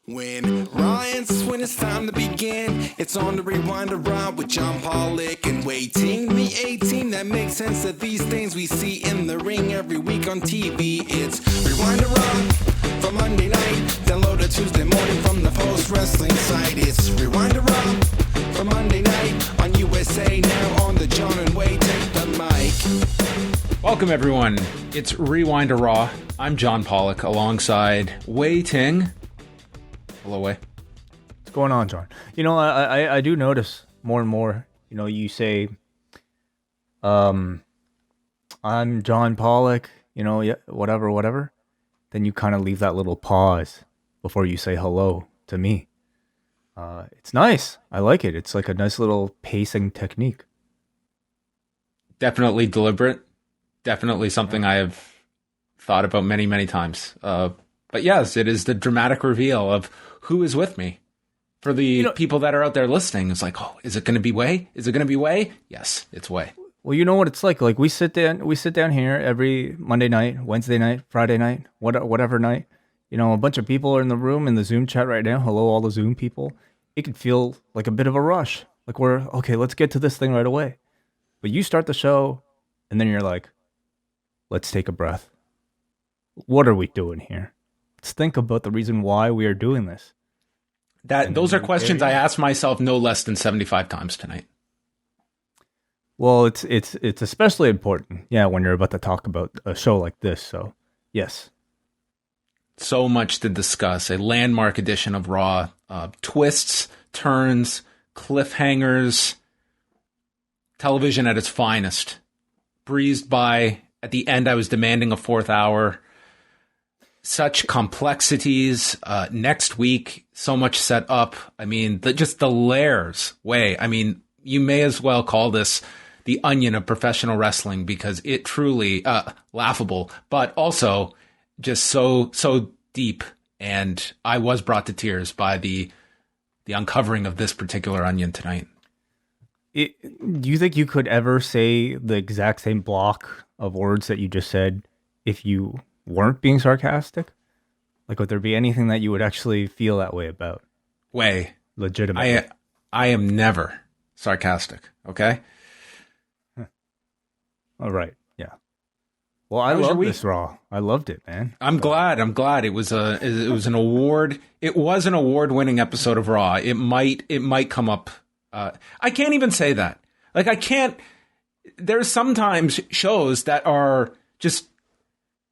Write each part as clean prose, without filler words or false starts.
When Ryan's when it's time to begin, it's on the Rewind to Raw with John Pollock and Wai Ting. The 18 that makes sense of these things we see in the ring every week on TV. It's Rewind to Raw for Monday night. Download it Tuesday morning from the Post Wrestling site. It's Rewind to Raw for Monday night on USA Now on the John and Wai Take the mic. Welcome everyone. It's Rewind to Raw. I'm John Pollock alongside Wai Ting. Hello, Wai. What's going on, John? You know, I do notice more and more, you know, you say, I'm John Pollock, you know, yeah, whatever. Then you kind of leave that little pause before you say hello to me. It's nice. I like it. It's like a nice little pacing technique. Definitely deliberate. Definitely something I have thought about many, many times. But yes, it is the dramatic reveal of who is with me. For the people that are out there listening, it's like, oh, is it going to be Wai? Is it going to be Wai? Yes, it's Wai. Well, you know what it's like. Like we sit down here every Monday night, Wednesday night, Friday night, whatever night. You know, a bunch of people are in the room in the Zoom chat right now. Hello, all the Zoom people. It could feel like a bit of a rush. Like okay, let's get to this thing right away. But you start the show, and then you're like, let's take a breath. What are we doing here? Let's think about the reason why we are doing this. Those are questions I asked myself no less than 75 times tonight. Well, it's especially important, yeah, when you're about to talk about a show like this. So, yes. So much to discuss. A landmark edition of Raw. Twists, turns, cliffhangers. Television at its finest. Breezed by. At the end, I was demanding a fourth hour. Such complexities. Next week, so much set up. I mean, just the layers. Wai, I mean, you may as well call this the onion of professional wrestling because it truly laughable, but also just so deep. And I was brought to tears by the uncovering of this particular onion tonight. Do you think you could ever say the exact same block of words that you just said if you weren't being sarcastic? Like, would there be anything that you would actually feel that way about? Wai, legitimately. I am never sarcastic, okay? All right, yeah. Well, I love this Raw. I loved it, man. I'm glad. It was an award. It was an award-winning episode of Raw. It might come up. I can't even say that. Like, I can't. There's sometimes shows that are just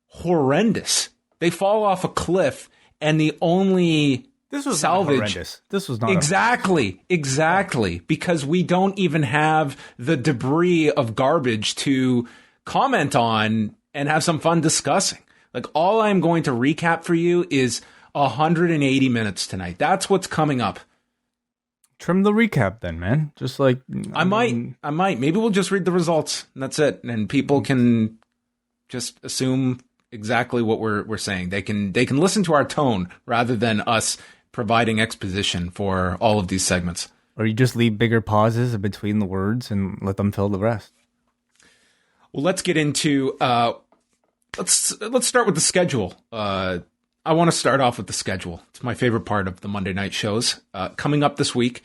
horrendous. They fall off a cliff, and the only salvage. Not horrendous. This was not exactly because we don't even have the debris of garbage to comment on and have some fun discussing. Like, all I'm going to recap for you is 180 minutes tonight. That's what's coming up. Trim the recap then, man. Just like I might. Maybe we'll just read the results, and that's it, and people can just assume exactly what we're saying. They can listen to our tone rather than us providing exposition for all of these segments. Or you just leave bigger pauses between the words and let them fill the rest. Well, let's get into let's start with the schedule. I want to start off with the schedule. It's my favorite part of the Monday night shows. Coming up this week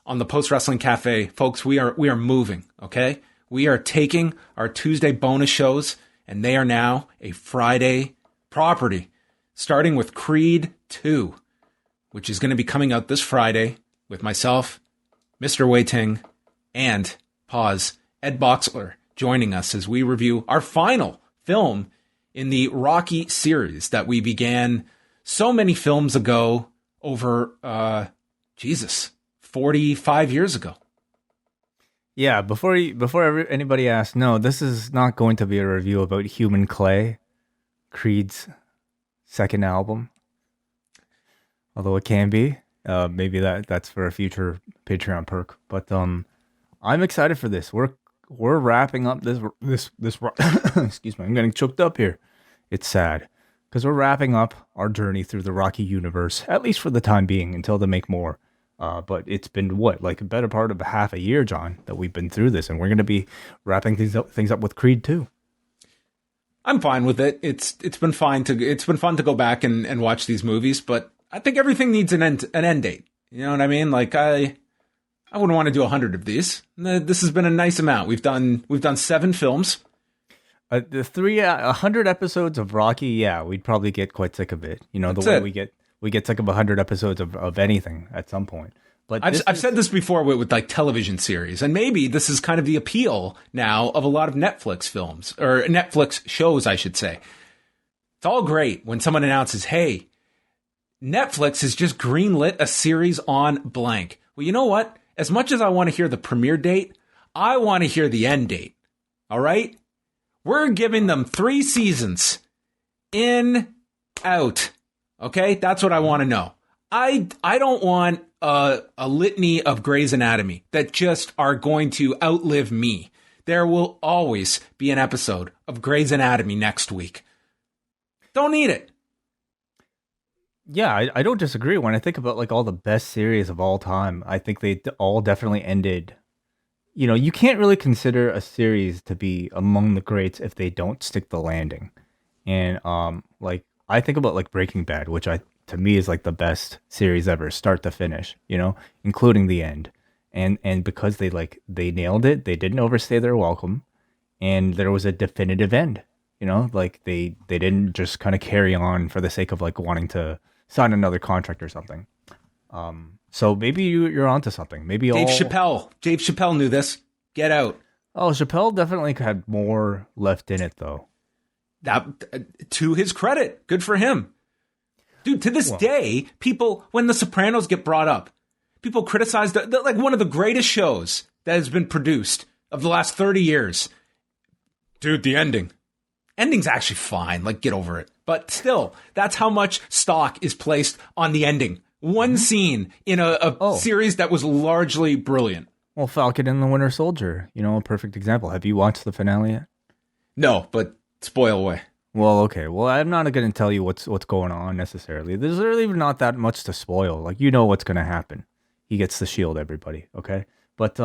on the Post Wrestling Cafe, folks, we are moving, okay? We are taking our Tuesday bonus shows, and they are now a Friday property, starting with Creed 2, which is going to be coming out this Friday with myself, Mr. Wai Ting, and Ed Boxler joining us as we review our final film in the Rocky series that we began so many films ago over, 45 years ago. Yeah, before anybody asks, no, this is not going to be a review about Human Clay, Creed's second album. Although it can be. Maybe that's for a future Patreon perk. But I'm excited for this. We're wrapping up this excuse me, I'm getting choked up here. It's sad. Because we're wrapping up our journey through the Rocky universe, at least for the time being, until they make more. But it's been like a better part of half a year, John, that we've been through this, and we're going to be wrapping things up with Creed 2. I'm fine with it. It's been fun to go back and watch these movies, but I think everything needs an end date. You know what I mean? Like I wouldn't want to do 100 of these. This has been a nice amount. We've done 7 films. The 100 episodes of Rocky, yeah, we'd probably get quite sick of it. You know, That's the way it. we get sick of 100 episodes of anything at some point. But I've said this before with like television series, and maybe this is kind of the appeal now of a lot of Netflix films, or Netflix shows, I should say. It's all great when someone announces, hey, Netflix has just greenlit a series on blank. Well, you know what? As much as I want to hear the premiere date, I want to hear the end date. All right? We're giving them 3 seasons. In, out. Okay? That's what I want to know. I don't want a litany of Grey's Anatomy that just are going to outlive me. There will always be an episode of Grey's Anatomy next week. Don't need it. Yeah, I don't disagree. When I think about like all the best series of all time, I think they all definitely ended. You know, you can't really consider a series to be among the greats if they don't stick the landing. And like I think about like Breaking Bad, which to me is like the best series ever, start to finish, you know, including the end. And because they nailed it, they didn't overstay their welcome, and there was a definitive end. You know, like they didn't just kind of carry on for the sake of like wanting to sign another contract or something. So maybe you're onto something. Maybe Dave Chappelle knew this. Get Out. Oh, Chappelle definitely had more left in it though. That, to his credit, good for him. Dude, to this day, people, when The Sopranos get brought up, people criticize like one of the greatest shows that has been produced of the last 30 years. Dude, the ending's actually fine. Like, get over it. But still, that's how much stock is placed on the ending. One scene in a series that was largely brilliant. Well, Falcon and the Winter Soldier, you know, a perfect example. Have you watched the finale yet? No, but spoil away. Well, okay. Well, I'm not going to tell you what's going on necessarily. There's really not that much to spoil. Like, you know what's going to happen. He gets the shield, everybody. Okay. But,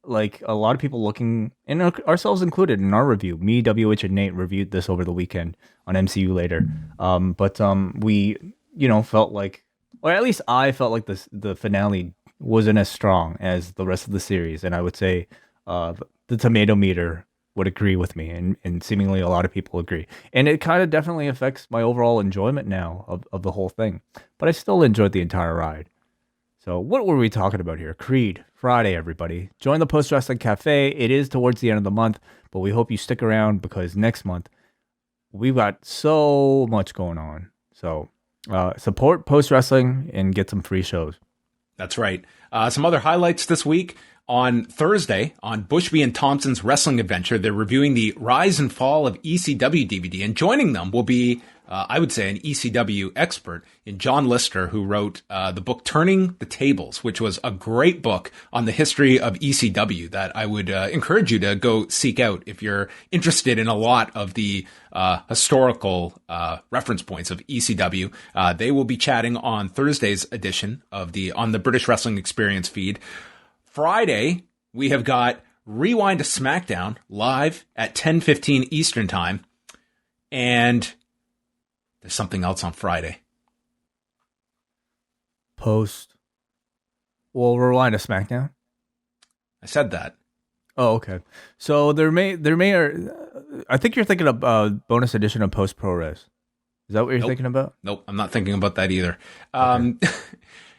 like a lot of people looking, and ourselves included in our review, me, WH, and Nate reviewed this over the weekend on MCU Later. But we, you know, felt like, or at least I felt like the finale wasn't as strong as the rest of the series. And I would say, the tomato meter would agree with me, and seemingly a lot of people agree. And it kind of definitely affects my overall enjoyment now of the whole thing. But I still enjoyed the entire ride. So what were we talking about here? Creed, Friday, everybody. Join the Post Wrestling Cafe. It is towards the end of the month, but we hope you stick around because next month we've got so much going on. So support Post Wrestling and get some free shows. That's right. Some other highlights this week. On Thursday, on Bushby and Thompson's Wrestling Adventure, they're reviewing the Rise and Fall of ECW DVD, and joining them will be, I would say, an ECW expert in John Lister, who wrote the book Turning the Tables, which was a great book on the history of ECW that I would encourage you to go seek out if you're interested in a lot of the historical reference points of ECW. They will be chatting on Thursday's edition of on the British Wrestling Experience feed. Friday, we have got Rewind to SmackDown live at 10:15 Eastern Time. And there's something else on Friday. Rewind to SmackDown? I said that. Oh, okay. So there may I think you're thinking of bonus edition of Post Pro Res. Is that what you're thinking about? Nope, I'm not thinking about that either. Okay.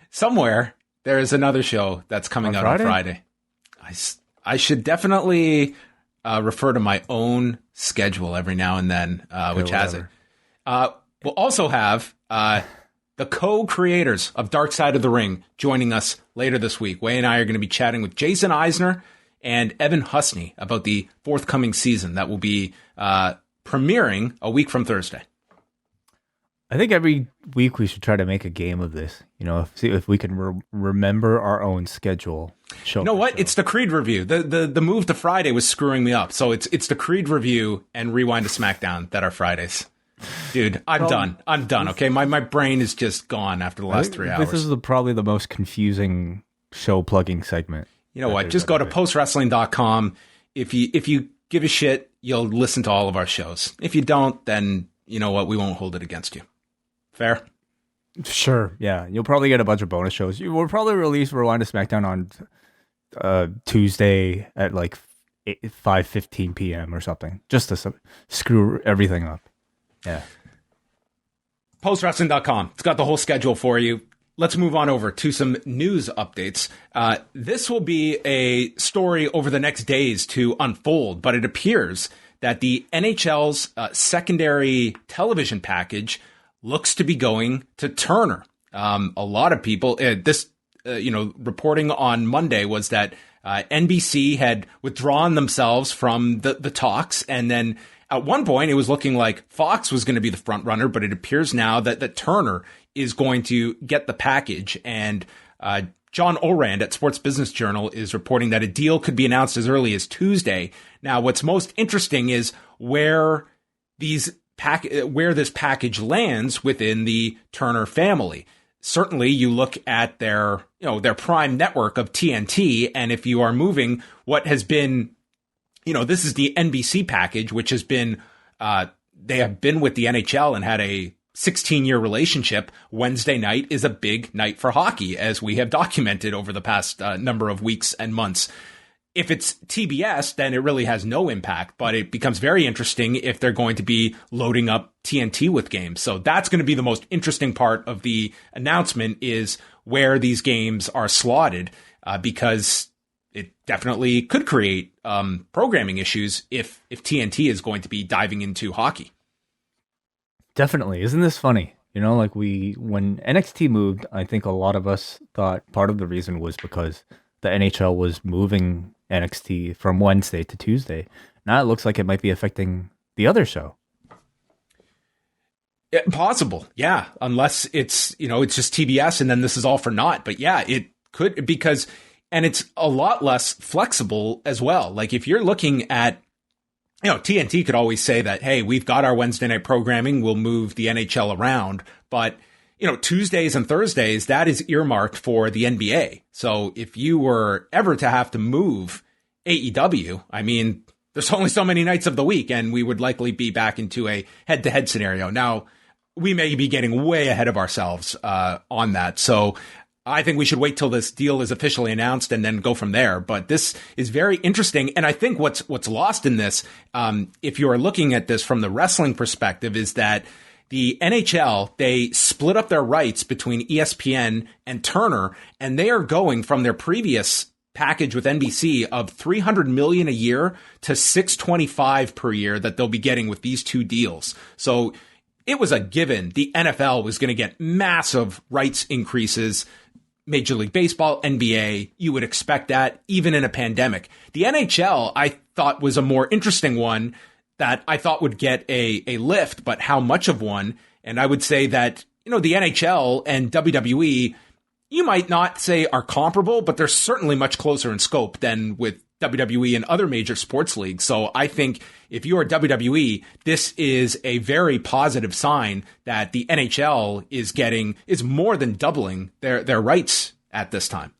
Somewhere there is another show that's coming out on Friday. I should definitely refer to my own schedule every now and then, which has it. We'll also have the co-creators of Dark Side of the Ring joining us later this week. Way and I are going to be chatting with Jason Eisner and Evan Husney about the forthcoming season that will be premiering a week from Thursday. I think every week we should try to make a game of this. You know, see if we can remember our own schedule. You know what? It's the Creed review. The move to Friday was screwing me up. So it's the Creed review and Rewind to SmackDown that are Fridays. Dude, I'm done. I'm done. Okay, my brain is just gone after the last 3 hours. This is probably the most confusing show plugging segment. You know what? Just go to postwrestling.com. If you give a shit, you'll listen to all of our shows. If you don't, then you know what? We won't hold it against you. Fair? Sure. Yeah. You'll probably get a bunch of bonus shows. You will probably release Rewind to SmackDown on Tuesday at like 5:15 p.m. or something, just to screw everything up. Yeah. Postwrestling.com. It's got the whole schedule for you. Let's move on over to some news updates. This will be a story over the next days to unfold, but it appears that the NHL's secondary television package looks to be going to Turner. A lot of people, reporting on Monday was that NBC had withdrawn themselves from the talks, and then at one point it was looking like Fox was going to be the front runner, but it appears now that Turner is going to get the package. And John Orand at Sports Business Journal is reporting that a deal could be announced as early as Tuesday. Now, what's most interesting is where this package lands within the Turner family. Certainly, you look at their prime network of TNT, and if you are moving what has been, this is the NBC package, which has been, they have been with the NHL and had a 16-year relationship. Wednesday night is a big night for hockey, as we have documented over the past number of weeks and months. If it's TBS, then it really has no impact, but it becomes very interesting if they're going to be loading up TNT with games. So that's going to be the most interesting part of the announcement, is where these games are slotted, because it definitely could create programming issues if TNT is going to be diving into hockey. Definitely. Isn't this funny? Like when NXT moved, I think a lot of us thought part of the reason was because the NHL was moving NXT from Wednesday to Tuesday. Now it looks like it might be affecting the other show. Possible. Yeah. Unless it's just TBS and then this is all for naught. But yeah, it could, and it's a lot less flexible as well. Like if you're looking at, TNT could always say that, hey, we've got our Wednesday night programming, we'll move the NHL around. But, Tuesdays and Thursdays, that is earmarked for the NBA. So if you were ever to have to move AEW, I mean, there's only so many nights of the week, and we would likely be back into a head-to-head scenario. Now, we may be getting way ahead of ourselves on that. So I think we should wait till this deal is officially announced and then go from there. But this is very interesting. And I think what's lost in this, if you are looking at this from the wrestling perspective, is that the NHL, they split up their rights between ESPN and Turner, and they are going from their previous package with NBC of $300 million a year to $625 per year that they'll be getting with these two deals. So it was a given. The NFL was going to get massive rights increases. Major League Baseball, NBA, you would expect that even in a pandemic. The NHL, I thought, was a more interesting one that I thought would get a lift, but how much of one? And I would say that, the NHL and WWE, you might not say are comparable, but they're certainly much closer in scope than with WWE and other major sports leagues. So I think if you are WWE, this is a very positive sign that the NHL is more than doubling their rights at this time.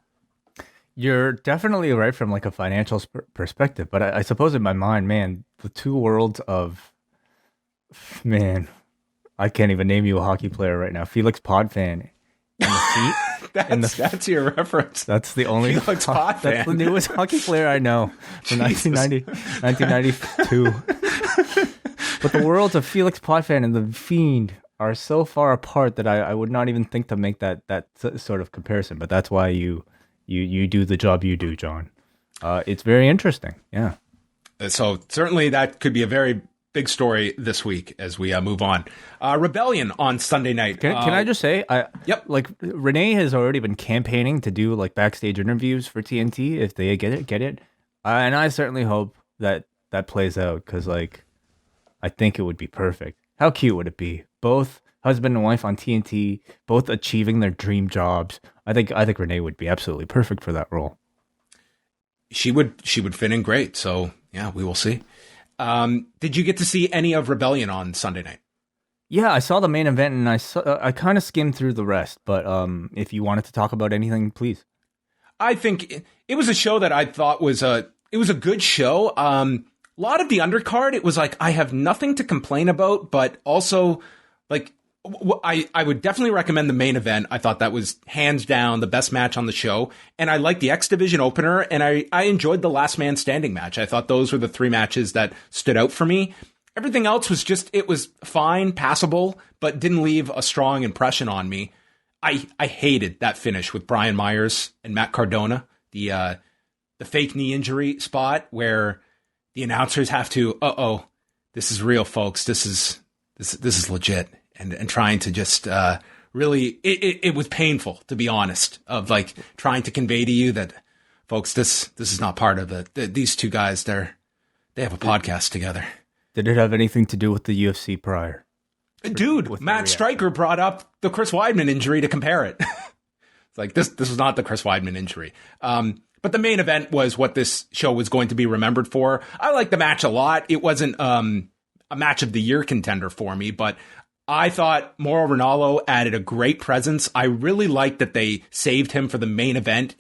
You're definitely right from like a financial perspective, but I suppose in my mind, man, the two worlds of, I can't even name you a hockey player right now. Felix Podfan in the seat. That's your reference. That's the only Felix Podfan. That's the newest hockey player I know from 1992. But the worlds of Felix Podfan and the Fiend are so far apart that I would not even think to make that sort of comparison. But that's why you do the job you do, John. It's very interesting. Yeah. So certainly that could be a very big story this week as we move on. Rebellion on Sunday night. Can I just say, yep. Like Renee has already been campaigning to do like backstage interviews for TNT if they get it. And I certainly hope that plays out, because like I think it would be perfect. How cute would it be? Both husband and wife on TNT, both achieving their dream jobs. I think Renee would be absolutely perfect for that role. She would fit in great. So yeah, we will see. Did you get to see any of Rebellion on Sunday night? Yeah, I saw the main event and I kind of skimmed through the rest. But if you wanted to talk about anything, please. I think it was a show that I thought was a good show. A lot of the undercard, it was like I have nothing to complain about, but also like I would definitely recommend the main event. I thought that was hands down the best match on the show. And I liked the X Division opener, and I enjoyed the last man standing match. I thought those were the 3 matches that stood out for me. Everything else was it was fine, passable, but didn't leave a strong impression on me. I hated that finish with Brian Myers and Matt Cardona, the fake knee injury spot where the announcers have to, this is real, folks. This is legit. And trying to just really, it was painful, to be honest, of like trying to convey to you that, folks, this is not part of it. These 2 guys, they have a podcast together. Did it have anything to do with the UFC prior? Dude, Matt Stryker brought up the Chris Weidman injury to compare it. It's like, this was not the Chris Weidman injury. But the main event was what this show was going to be remembered for. I liked the match a lot. It wasn't a match of the year contender for me, but I thought Mauro Ranallo added a great presence. I really liked that they saved him for the main event.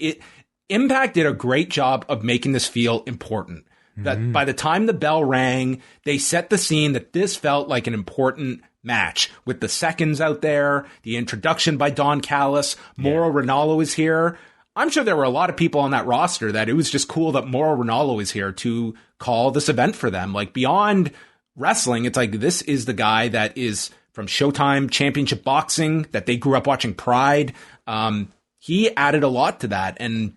Impact did a great job of making this feel important. That by the time the bell rang, they set the scene that this felt like an important match with the seconds out there, the introduction by Don Callis, Mauro Ranallo is here. I'm sure there were a lot of people on that roster that it was just cool that Mauro Ranallo is here to call this event for them. Like beyond wrestling, it's like this is the guy that is from Showtime Championship Boxing, that they grew up watching Pride. He added a lot to that. And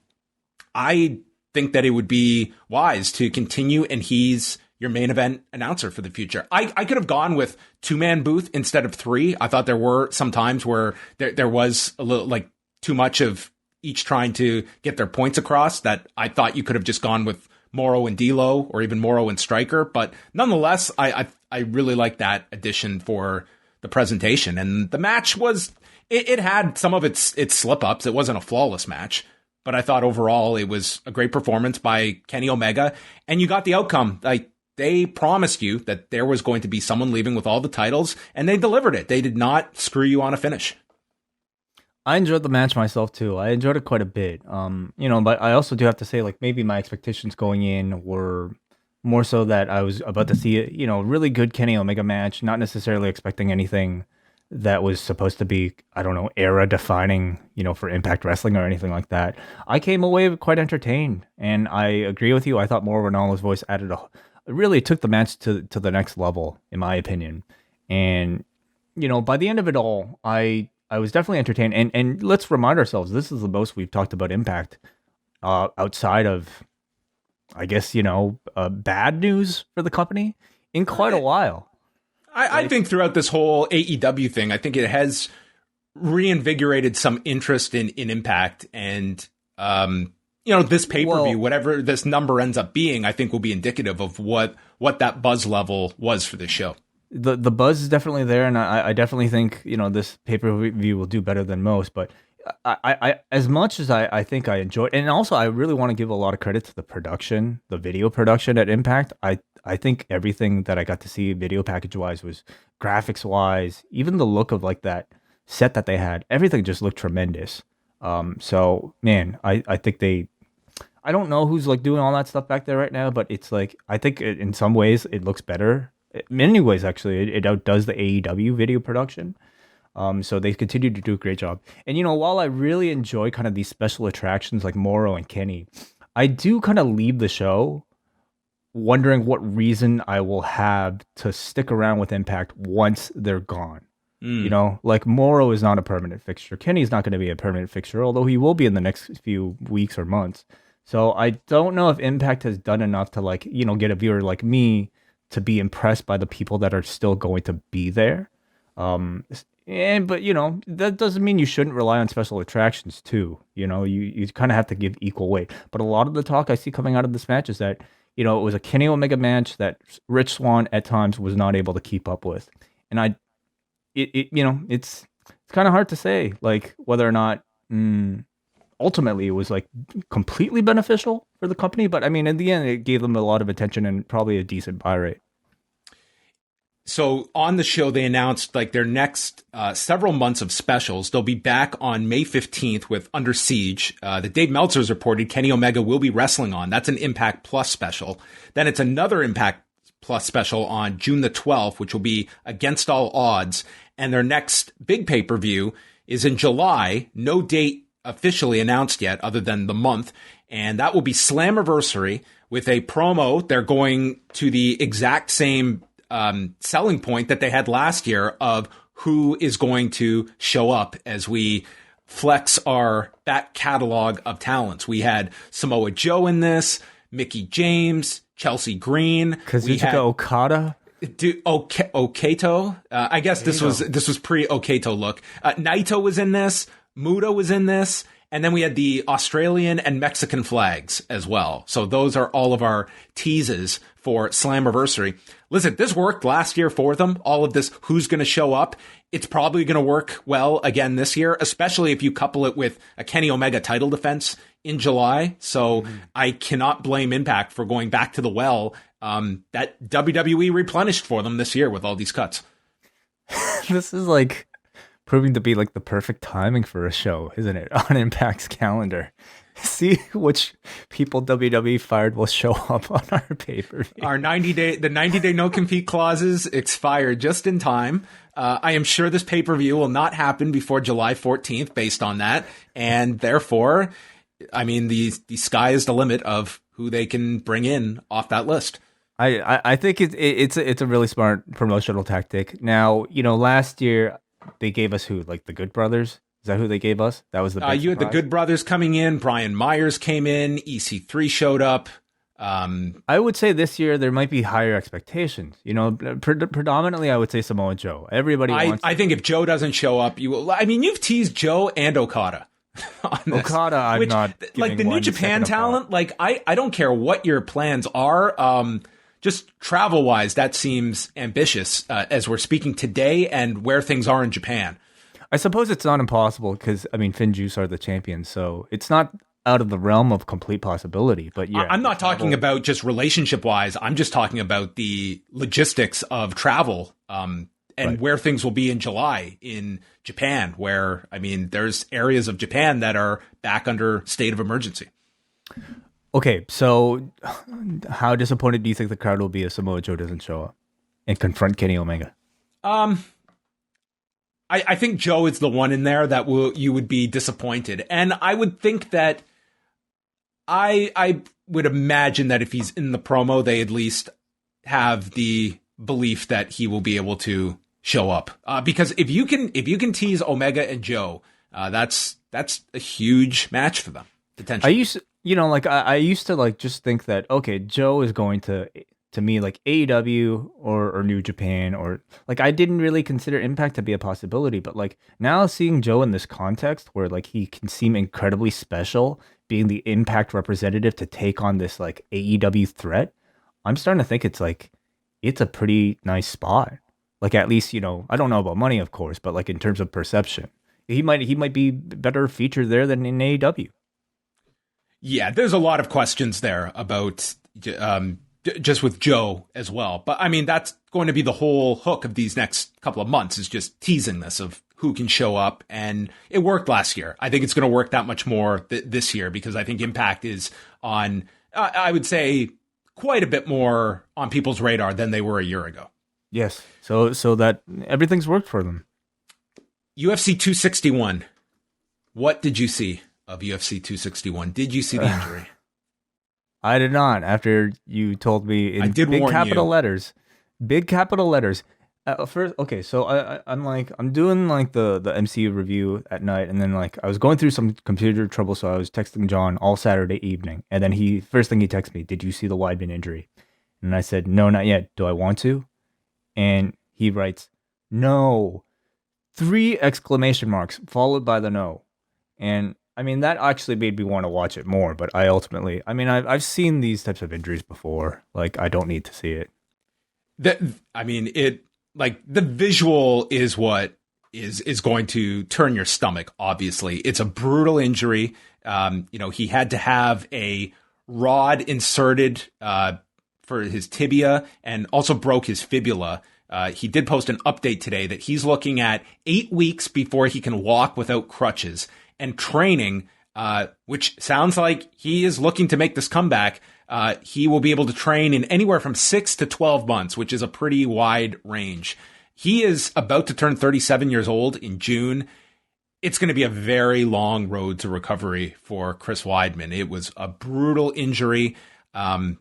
I think that it would be wise to continue, and he's your main event announcer for the future. I could have gone with 2-man booth instead of 3. I thought there were some times where there was a little like too much of each trying to get their points across, that I thought you could have just gone with Mauro and D'Lo or even Mauro and Stryker. But nonetheless, I really like that addition for the presentation. And the match was, it had some of its slip-ups. It wasn't a flawless match, but I thought overall it was a great performance by Kenny Omega. And you got the outcome. Like, they promised you that there was going to be someone leaving with all the titles, and they delivered it. They did not screw you on a finish. I enjoyed the match myself too. I enjoyed it quite a bit. But I also do have to say, like, maybe my expectations going in were more so that I was about to see a, really good Kenny Omega match, not necessarily expecting anything that was supposed to be, I don't know, era defining, for Impact Wrestling or anything like that. I came away quite entertained, and I agree with you. I thought Mauro Ranallo's voice really took the match to the next level, in my opinion. And, by the end of it all, I was definitely entertained. And let's remind ourselves, this is the most we've talked about Impact outside of, I guess, bad news for the company in quite a while. I think throughout this whole AEW thing, I think it has reinvigorated some interest in Impact. And, this pay-per-view, whatever this number ends up being, I think will be indicative of what that buzz level was for this show. The buzz is definitely there, and I definitely think this pay-per-view will do better than most. But I as much as I think I enjoyed, and also I really want to give a lot of credit to the production, the video production at Impact. I think everything that I got to see video package wise was graphics wise, even the look of like that set that they had, everything just looked tremendous. So man, I think I don't know who's like doing all that stuff back there right now, but it's like, I think in some ways it looks better. In many ways, actually, it outdoes the AEW video production. So they continue to do a great job. And, while I really enjoy kind of these special attractions like Mauro and Kenny, I do kind of leave the show wondering what reason I will have to stick around with Impact once they're gone. Like Mauro is not a permanent fixture. Kenny's not going to be a permanent fixture, although he will be in the next few weeks or months. So I don't know if Impact has done enough to get a viewer like me to be impressed by the people that are still going to be there. But that doesn't mean you shouldn't rely on special attractions too. You kind of have to give equal weight. But a lot of the talk I see coming out of this match is that, it was a Kenny Omega match that Rich Swann at times was not able to keep up with. And it's kind of hard to say, like, whether or not ultimately it was like completely beneficial for the company. But I mean, in the end, it gave them a lot of attention and probably a decent buy rate. So on the show, they announced like their next several months of specials. They'll be back on May 15th with Under Siege. The Dave Meltzer's reported Kenny Omega will be wrestling on. That's an Impact Plus special. Then it's another Impact Plus special on June the 12th, which will be Against All Odds. and their next big pay-per-view is in July. No date officially announced yet other than the month, and that will be Slammiversary with a promo. They're going to the exact same selling point that they had last year of who is going to show up as we flex our back catalog of talents. We had Samoa Joe in this, Mickey James, Chelsea Green, Kazuchika Okada. Okato. I guess this was pre Okato look. Naito was in this. Muto was in this. And then we had the Australian and Mexican flags as well. So those are all of our teases for Slammiversary. Listen, this worked last year for them. All of this, who's going to show up. It's probably going to work well again this year, especially if you couple it with a Kenny Omega title defense in July. So I cannot blame Impact for going back to the well that WWE replenished for them this year with all these cuts. This is like proving to be like the perfect timing for a show, isn't it? On Impact's calendar. See which people WWE fired will show up on our pay-per-view. The 90-day no-compete clauses expired just in time. I am sure this pay-per-view will not happen before July 14th based on that. And therefore, I mean, the sky is the limit of who they can bring in off that list. I think it's a really smart promotional tactic. Now, last year they gave us who? Like the Good Brothers? Is that who they gave us? That was the big you had the Good Brothers coming in. Brian Myers came in. EC3 showed up. I would say this year there might be higher expectations. Predominantly I would say Samoa Joe. Everybody wants. I think if Joe doesn't show up, you've teased Joe and Okada. On this, Okada, I'm not like the New Japan talent. Like I don't care what your plans are. Just travel wise, that seems ambitious as we're speaking today and where things are in Japan. I suppose it's not impossible because, Finn Juice are the champions, so it's not out of the realm of complete possibility. But yeah, I'm not talking about just relationship-wise. I'm just talking about the logistics of travel and right. Where things will be in July in Japan, where, there's areas of Japan that are back under state of emergency. Okay, so how disappointed do you think the crowd will be if Samoa Joe doesn't show up and confront Kenny Omega? I think Joe is the one in there that you would be disappointed. And I would think that I would imagine that if he's in the promo, they at least have the belief that he will be able to show up. Because if you can tease Omega and Joe, that's a huge match for them, potentially. I used to just think that, okay, Joe is going to me, like AEW or New Japan, or I didn't really consider Impact to be a possibility, but now seeing Joe in this context where he can seem incredibly special, being the Impact representative to take on this AEW threat, I'm starting to think it's a pretty nice spot. At least, I don't know about money, of course, but in terms of perception, he might be better featured there than in AEW. Yeah, there's a lot of questions there about just with Joe as well. But that's going to be the whole hook of these next couple of months, is just teasing this of who can show up. And it worked last year. I think it's going to work that much more this year, because I think Impact is on, I would say, quite a bit more on people's radar than they were a year ago. Yes. So that everything's worked for them. UFC 261. What did you see of UFC 261? Did you see the injury? I did not. After you told me in big capital letters. First, okay, so I'm doing the MCU review at night, and then I was going through some computer trouble, so I was texting John all Saturday evening, and then first thing he texted me, "Did you see the Weidman injury?" And I said, "No, not yet. Do I want to?" And he writes, "No." 3 exclamation marks followed by the no. And that actually made me want to watch it more, but I ultimately, I've seen these types of injuries before. I don't need to see it. The visual is what is going to turn your stomach. Obviously, it's a brutal injury. He had to have a rod inserted for his tibia and also broke his fibula. He did post an update today that he's looking at 8 weeks before he can walk without crutches, and training, which sounds like he is looking to make this comeback. He will be able to train in anywhere from 6 to 12 months, which is a pretty wide range. he is about to turn 37 years old in June. It's going to be a very long road to recovery for Chris Weidman. It was a brutal injury. When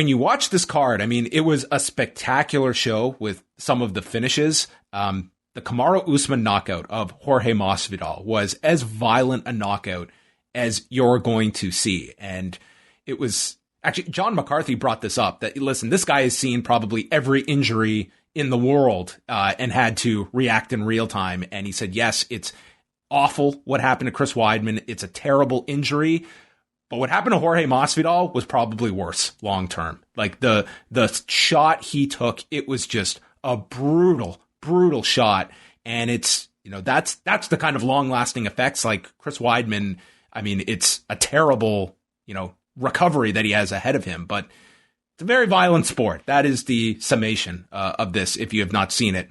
you watch this card, I mean, it was a spectacular show with some of the finishes. The Kamaru Usman knockout of Jorge Masvidal was as violent a knockout as you're going to see. And it was actually, John McCarthy brought this up, that, listen, this guy has seen probably every injury in the world and had to react in real time. And he said, yes, it's awful what happened to Chris Weidman. It's a terrible injury. But what happened to Jorge Masvidal was probably worse long term. Like the shot he took, it was just a brutal shot. And it's, that's the kind of long lasting effects like Chris Weidman. I mean, it's a terrible, recovery that he has ahead of him, but it's a very violent sport. That is the summation of this, if you have not seen it.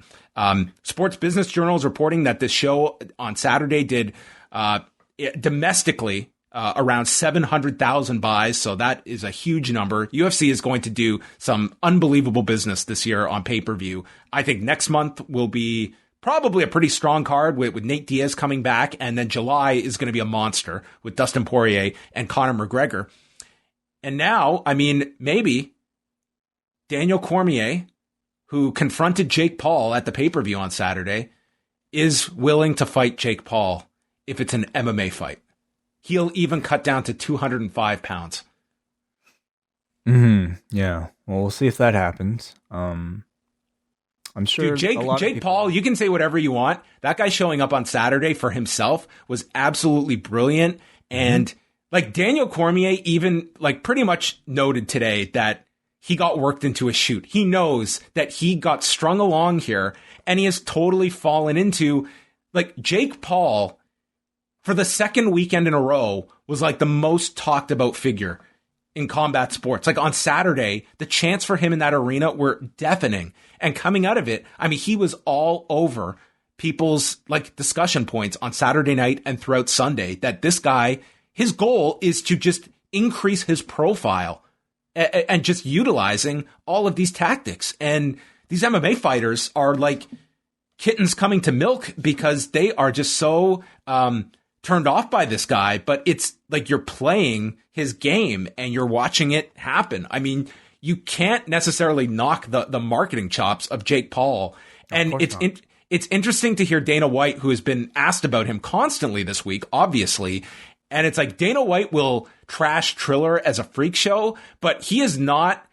Sports Business Journal is reporting that this show on Saturday did domestically around 700,000 buys, so that is a huge number. UFC is going to do some unbelievable business this year on pay-per-view. I think next month will be probably a pretty strong card with Nate Diaz coming back, and then July is going to be a monster with Dustin Poirier and Conor McGregor. And now, I mean, maybe Daniel Cormier, who confronted Jake Paul at the pay-per-view on Saturday, is willing to fight Jake Paul if it's an MMA fight. He'll even cut down to 205 pounds. Yeah. Well, we'll see if that happens. I'm sure. Dude, Jake Paul, you can say whatever you want. That guy showing up on Saturday for himself was absolutely brilliant. And like Daniel Cormier even like pretty much noted today that he got worked into a shoot. He knows that he got strung along here and he has totally fallen into like Jake Paul for the second weekend in a row was like the most talked about figure in combat sports. Like on Saturday, the chants for him in that arena were deafening. And coming out of it, I mean, he was all over people's like discussion points on Saturday night and throughout Sunday that this guy, his goal is to just increase his profile and just utilizing all of these tactics. And these MMA fighters are like kittens coming to milk because they are just so turned off by this guy, but it's like you're playing his game and you're watching it happen. I mean, you can't necessarily knock the marketing chops of Jake Paul. And it's interesting to hear Dana White, who has been asked about him constantly this week, obviously. And it's like Dana White will trash Triller as a freak show, but he is not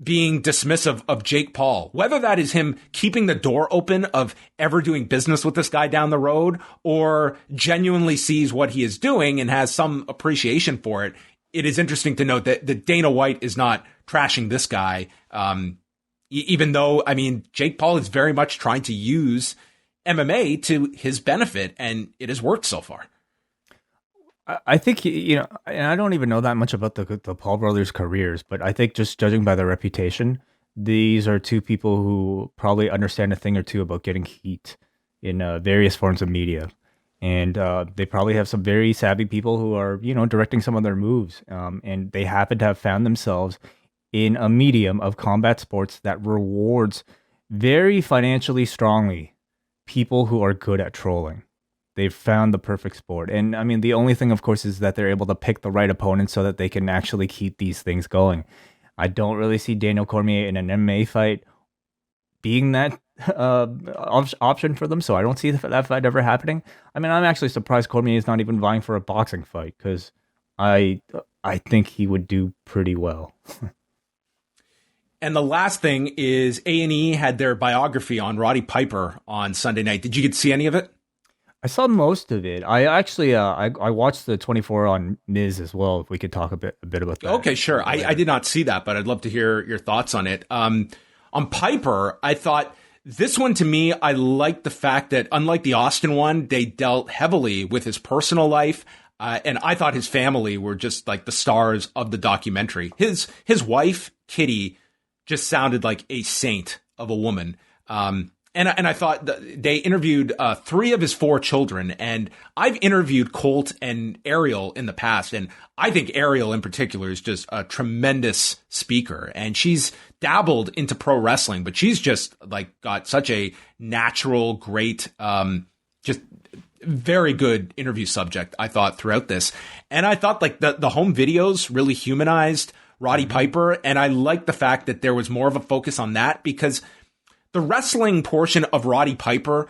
being dismissive of Jake Paul, whether that is him keeping the door open of ever doing business with this guy down the road or genuinely sees what he is doing and has some appreciation for it. It is interesting to note that Dana White is not trashing this guy, even though, I mean, Jake Paul is very much trying to use MMA to his benefit, and it has worked so far. I think, and I don't even know that much about the Paul brothers' careers, but I think just judging by their reputation, these are two people who probably understand a thing or two about getting heat in various forms of media. And they probably have some very savvy people who are, directing some of their moves. And they happen to have found themselves in a medium of combat sports that rewards very financially strongly people who are good at trolling. They've found the perfect sport. And I mean, the only thing, of course, is that they're able to pick the right opponent so that they can actually keep these things going. I don't really see Daniel Cormier in an MMA fight being that option for them. So I don't see that fight ever happening. I mean, I'm actually surprised Cormier is not even vying for a boxing fight because I think he would do pretty well. And the last thing is A&E had their biography on Roddy Piper on Sunday night. Did you get to see any of it? I saw most of it. I actually I watched the 24 on Miz as well. If we could talk a bit about that. Okay, sure. I did not see that, but I'd love to hear your thoughts on it. On Piper, I thought this one, to me, I liked the fact that unlike the Austin one, they dealt heavily with his personal life. And I thought his family were just like the stars of the documentary. His wife, Kitty, just sounded like a saint of a woman. And I thought they interviewed 3 of his 4 children, and I've interviewed Colt and Ariel in the past, and I think Ariel in particular is just a tremendous speaker, and she's dabbled into pro wrestling, but she's just like got such a natural, great, just very good interview subject, I thought, throughout this. And I thought like the home videos really humanized Roddy Piper. And I like the fact that there was more of a focus on that, because the wrestling portion of Roddy Piper,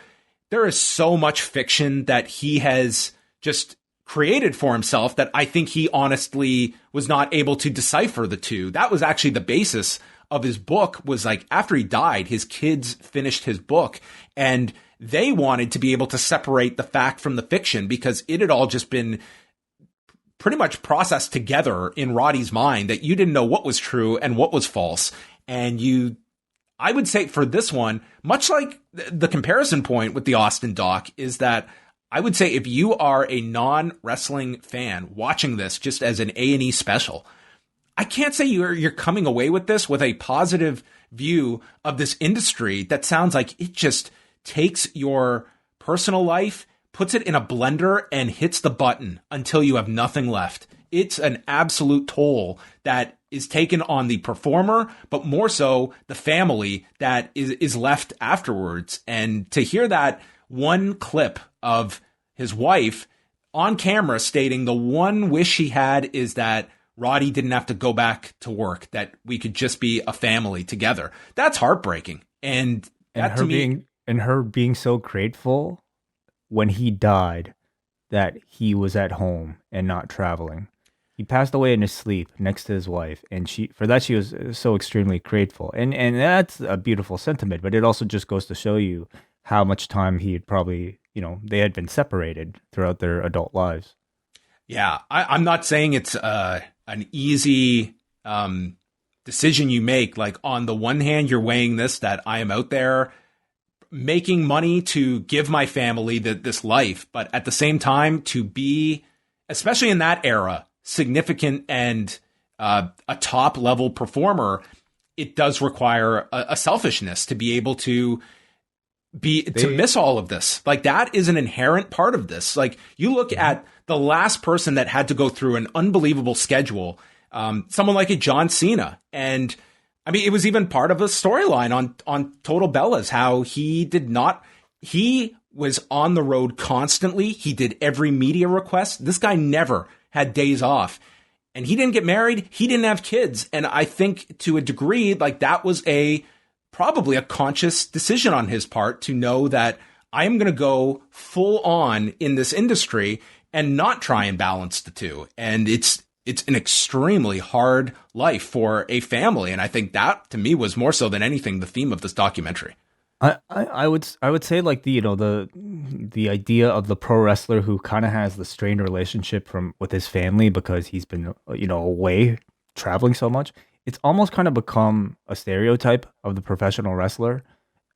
there is so much fiction that he has just created for himself that I think he honestly was not able to decipher the two. That was actually the basis of his book, was like after he died, his kids finished his book and they wanted to be able to separate the fact from the fiction, because it had all just been pretty much processed together in Roddy's mind that you didn't know what was true and what was false. And I would say for this one, much like the comparison point with the Austin doc, is that I would say if you are a non-wrestling fan watching this just as an A&E special, I can't say you're coming away with this with a positive view of this industry that sounds like it just takes your personal life, puts it in a blender, and hits the button until you have nothing left. It's an absolute toll that is taken on the performer, but more so the family that is left afterwards. And to hear that one clip of his wife on camera stating the one wish he had is that Roddy didn't have to go back to work, that we could just be a family together. That's heartbreaking. And that to me... And her being so grateful when he died that he was at home and not traveling. He passed away in his sleep next to his wife, and she was so extremely grateful. And that's a beautiful sentiment, but it also just goes to show you how much time he had probably, they had been separated throughout their adult lives. Yeah, I'm not saying it's an easy decision you make. Like, on the one hand, you're weighing this, that I am out there making money to give my family this life, but at the same time to be, especially in that era, significant and a top level performer, it does require a selfishness to be able to miss all of this. Like, that is an inherent part of this. Like, you look at the last person that had to go through an unbelievable schedule, someone like a John Cena, and I mean, it was even part of a storyline on Total Bellas, how he was on the road constantly. He did every media request. This guy never had days off, and he didn't get married. He didn't have kids. And I think to a degree, like, that was probably a conscious decision on his part to know that I am going to go full on in this industry and not try and balance the two. And it's an extremely hard life for a family. And I think that, to me, was more so than anything the theme of this documentary. I would say, like, the idea of the pro wrestler who kind of has the strained relationship with his family because he's been, away traveling so much. It's almost kind of become a stereotype of the professional wrestler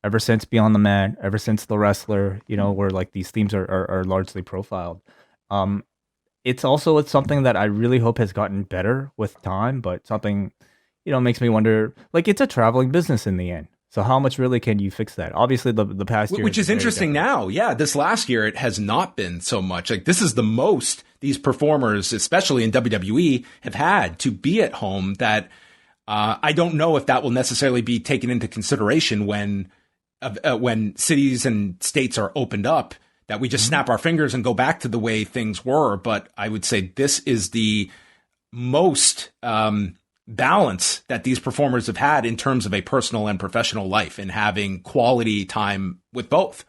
ever since Beyond the Mat, ever since The Wrestler, where like these themes are largely profiled. It's something that I really hope has gotten better with time, but something, makes me wonder, like, it's a traveling business in the end. So how much really can you fix that? Obviously, the past year, which is interesting now. Yeah, this last year, it has not been so much. Like, this is the most these performers, especially in WWE, have had to be at home, that I don't know if that will necessarily be taken into consideration when cities and states are opened up, that we just snap our fingers and go back to the way things were. But I would say this is the most balance that these performers have had in terms of a personal and professional life, and having quality time with both.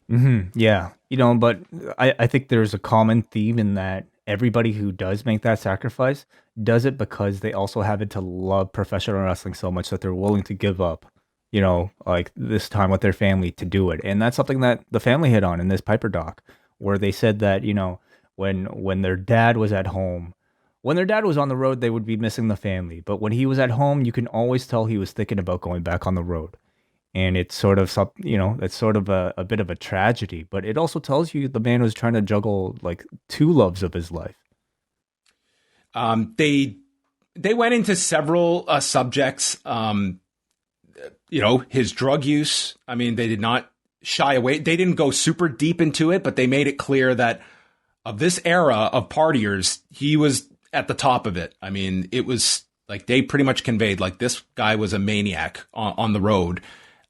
Mm-hmm. Yeah. But I think there's a common theme in that everybody who does make that sacrifice does it because they also happen to love professional wrestling so much that they're willing to give up, like this time with their family to do it. And that's something that the family hit on in this Piper doc, where they said that, when their dad was at home, when their dad was on the road, they would be missing the family. But when he was at home, you can always tell he was thinking about going back on the road. And it's sort of it's sort of a bit of a tragedy, but it also tells you the man was trying to juggle like two loves of his life. They went into several subjects, his drug use. I mean, they did not shy away. They didn't go super deep into it, but they made it clear that of this era of partiers, he was at the top of it. I mean, it was Like, they pretty much conveyed, like, this guy was a maniac on the road.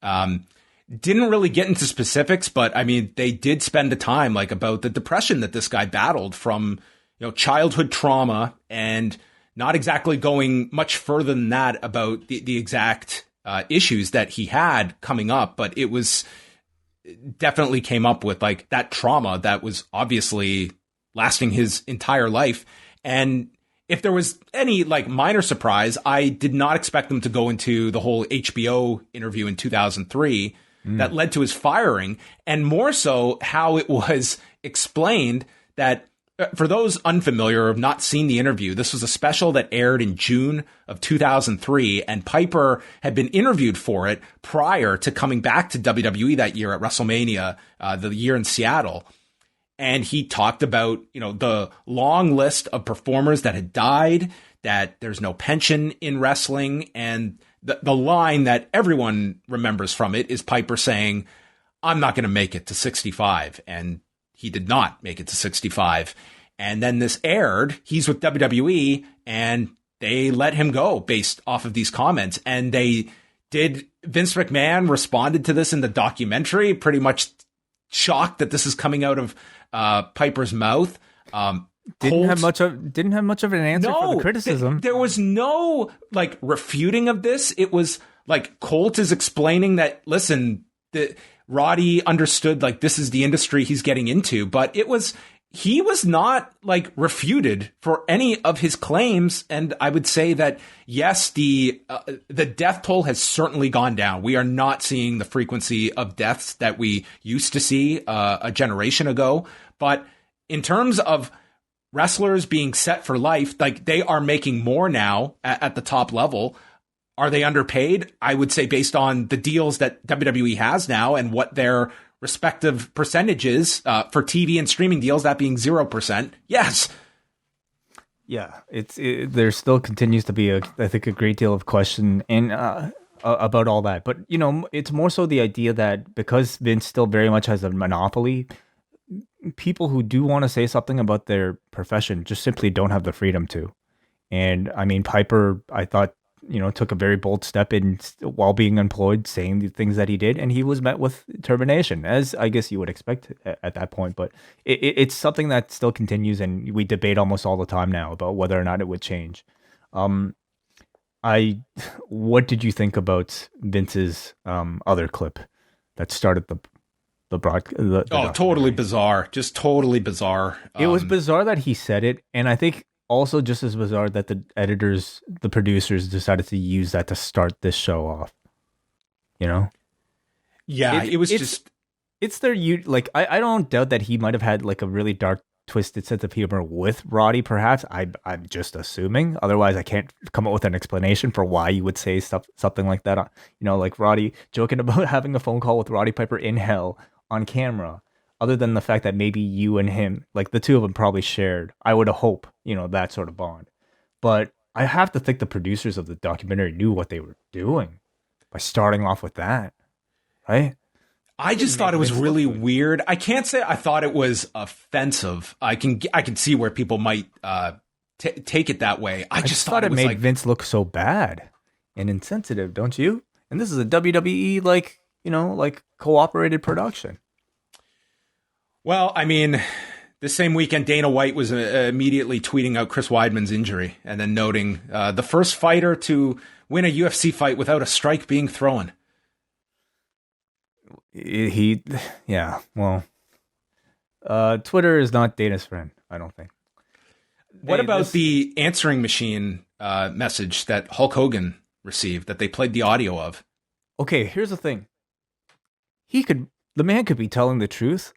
Didn't really get into specifics, but I mean, they did spend the time, like, about the depression that this guy battled from, childhood trauma, and not exactly going much further than that about the exact issues that he had coming up, but it was definitely came up with, like, that trauma that was obviously lasting his entire life. And if there was any, like, minor surprise, I did not expect them to go into the whole HBO interview in 2003 that led to his firing, and more so how it was explained that, for those unfamiliar or have not seen the interview, this was a special that aired in June of 2003, and Piper had been interviewed for it prior to coming back to WWE that year at WrestleMania, the year in Seattle. And he talked about, the long list of performers that had died, that there's no pension in wrestling, and the line that everyone remembers from it is Piper saying, "I'm not going to make it to 65." And he did not make it to 65. And then this aired. He's with WWE, and they let him go based off of these comments. And Vince McMahon responded to this in the documentary, pretty shocked that this is coming out of Piper's mouth. Didn't have much of an answer for the criticism. There was no, like, refuting of this. It was like Colt is explaining that, listen, Roddy understood, like, this is the industry he's getting into, but he was not, like, refuted for any of his claims. And I would say that, yes, the death toll has certainly gone down. We are not seeing the frequency of deaths that we used to see a generation ago. But in terms of wrestlers being set for life, like, they are making more now at the top level. Are they underpaid? I would say, based on the deals that WWE has now and what their respective percentages for TV and streaming deals, that being 0%. Yes. Yeah, there still continues to be I think a great deal of question about all that. But, it's more so the idea that because Vince still very much has a monopoly, people who do want to say something about their profession just simply don't have the freedom to. And I mean, Piper, I thought, took a very bold step in while being employed, saying the things that he did, and he was met with termination, as I guess you would expect at that point. But it's something that still continues, and we debate almost all the time now about whether or not it would change. What did you think about Vince's other clip that started the totally bizarre. Just totally bizarre. It was bizarre that he said it, and I think also just as bizarre that the producers decided to use that to start this show off. Yeah, it's their, like, I don't doubt that he might have had, like, a really dark, twisted sense of humor with Roddy, perhaps. I'm just assuming. Otherwise, I can't come up with an explanation for why you would say something like that. Like Roddy joking about having a phone call with Roddy Piper in hell on camera, other than the fact that maybe you and him, like, the two of them probably shared, I would hope, that sort of bond. But I have to think the producers of the documentary knew what they were doing by starting off with that, right? I just thought it was really weird. I can't say I thought it was offensive. I can see where people might take it that way. I just thought it made, like, Vince look so bad and insensitive, don't you? And this is a WWE, like, cooperated production. Well, I mean, the same weekend, Dana White was immediately tweeting out Chris Weidman's injury and then noting the first fighter to win a UFC fight without a strike being thrown. Twitter is not Dana's friend, I don't think. What about the answering machine message that Hulk Hogan received that they played the audio of? Okay, here's the thing. The man could be telling the truth.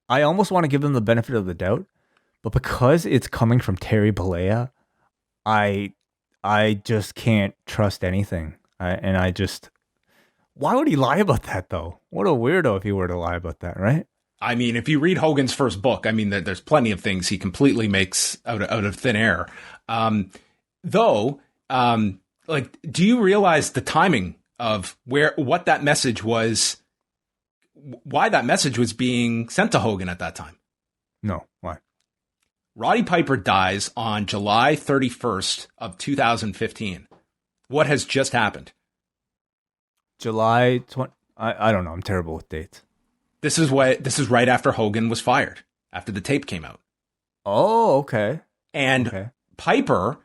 I almost want to give him the benefit of the doubt, but because it's coming from Terry Bollea, I just can't trust anything. Why would he lie about that, though? What a weirdo if he were to lie about that, right? I mean, if you read Hogan's first book, I mean, there's plenty of things he completely makes out of thin air. Do you realize the timing of what that message was, why that message was being sent to Hogan at that time? No, why? Roddy Piper dies on July 31st of 2015. What has just happened? July 20. I don't know. I'm terrible with dates. This is right after Hogan was fired, after the tape came out. Oh, okay. And Piper,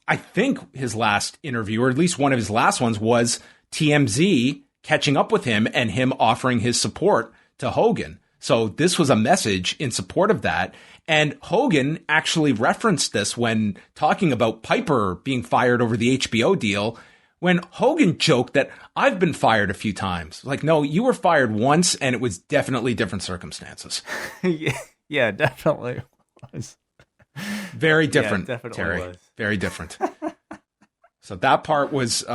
I think his last interview, or at least one of his last ones, was TMZ catching up with him and him offering his support to Hogan. So this was a message in support of that. And Hogan actually referenced this when talking about Piper being fired over the HBO deal, when Hogan joked that I've been fired a few times. Like, no, you were fired once and it was definitely different circumstances. Yeah, definitely was. Very different, yeah, definitely Terry. Was. Very different. So that part was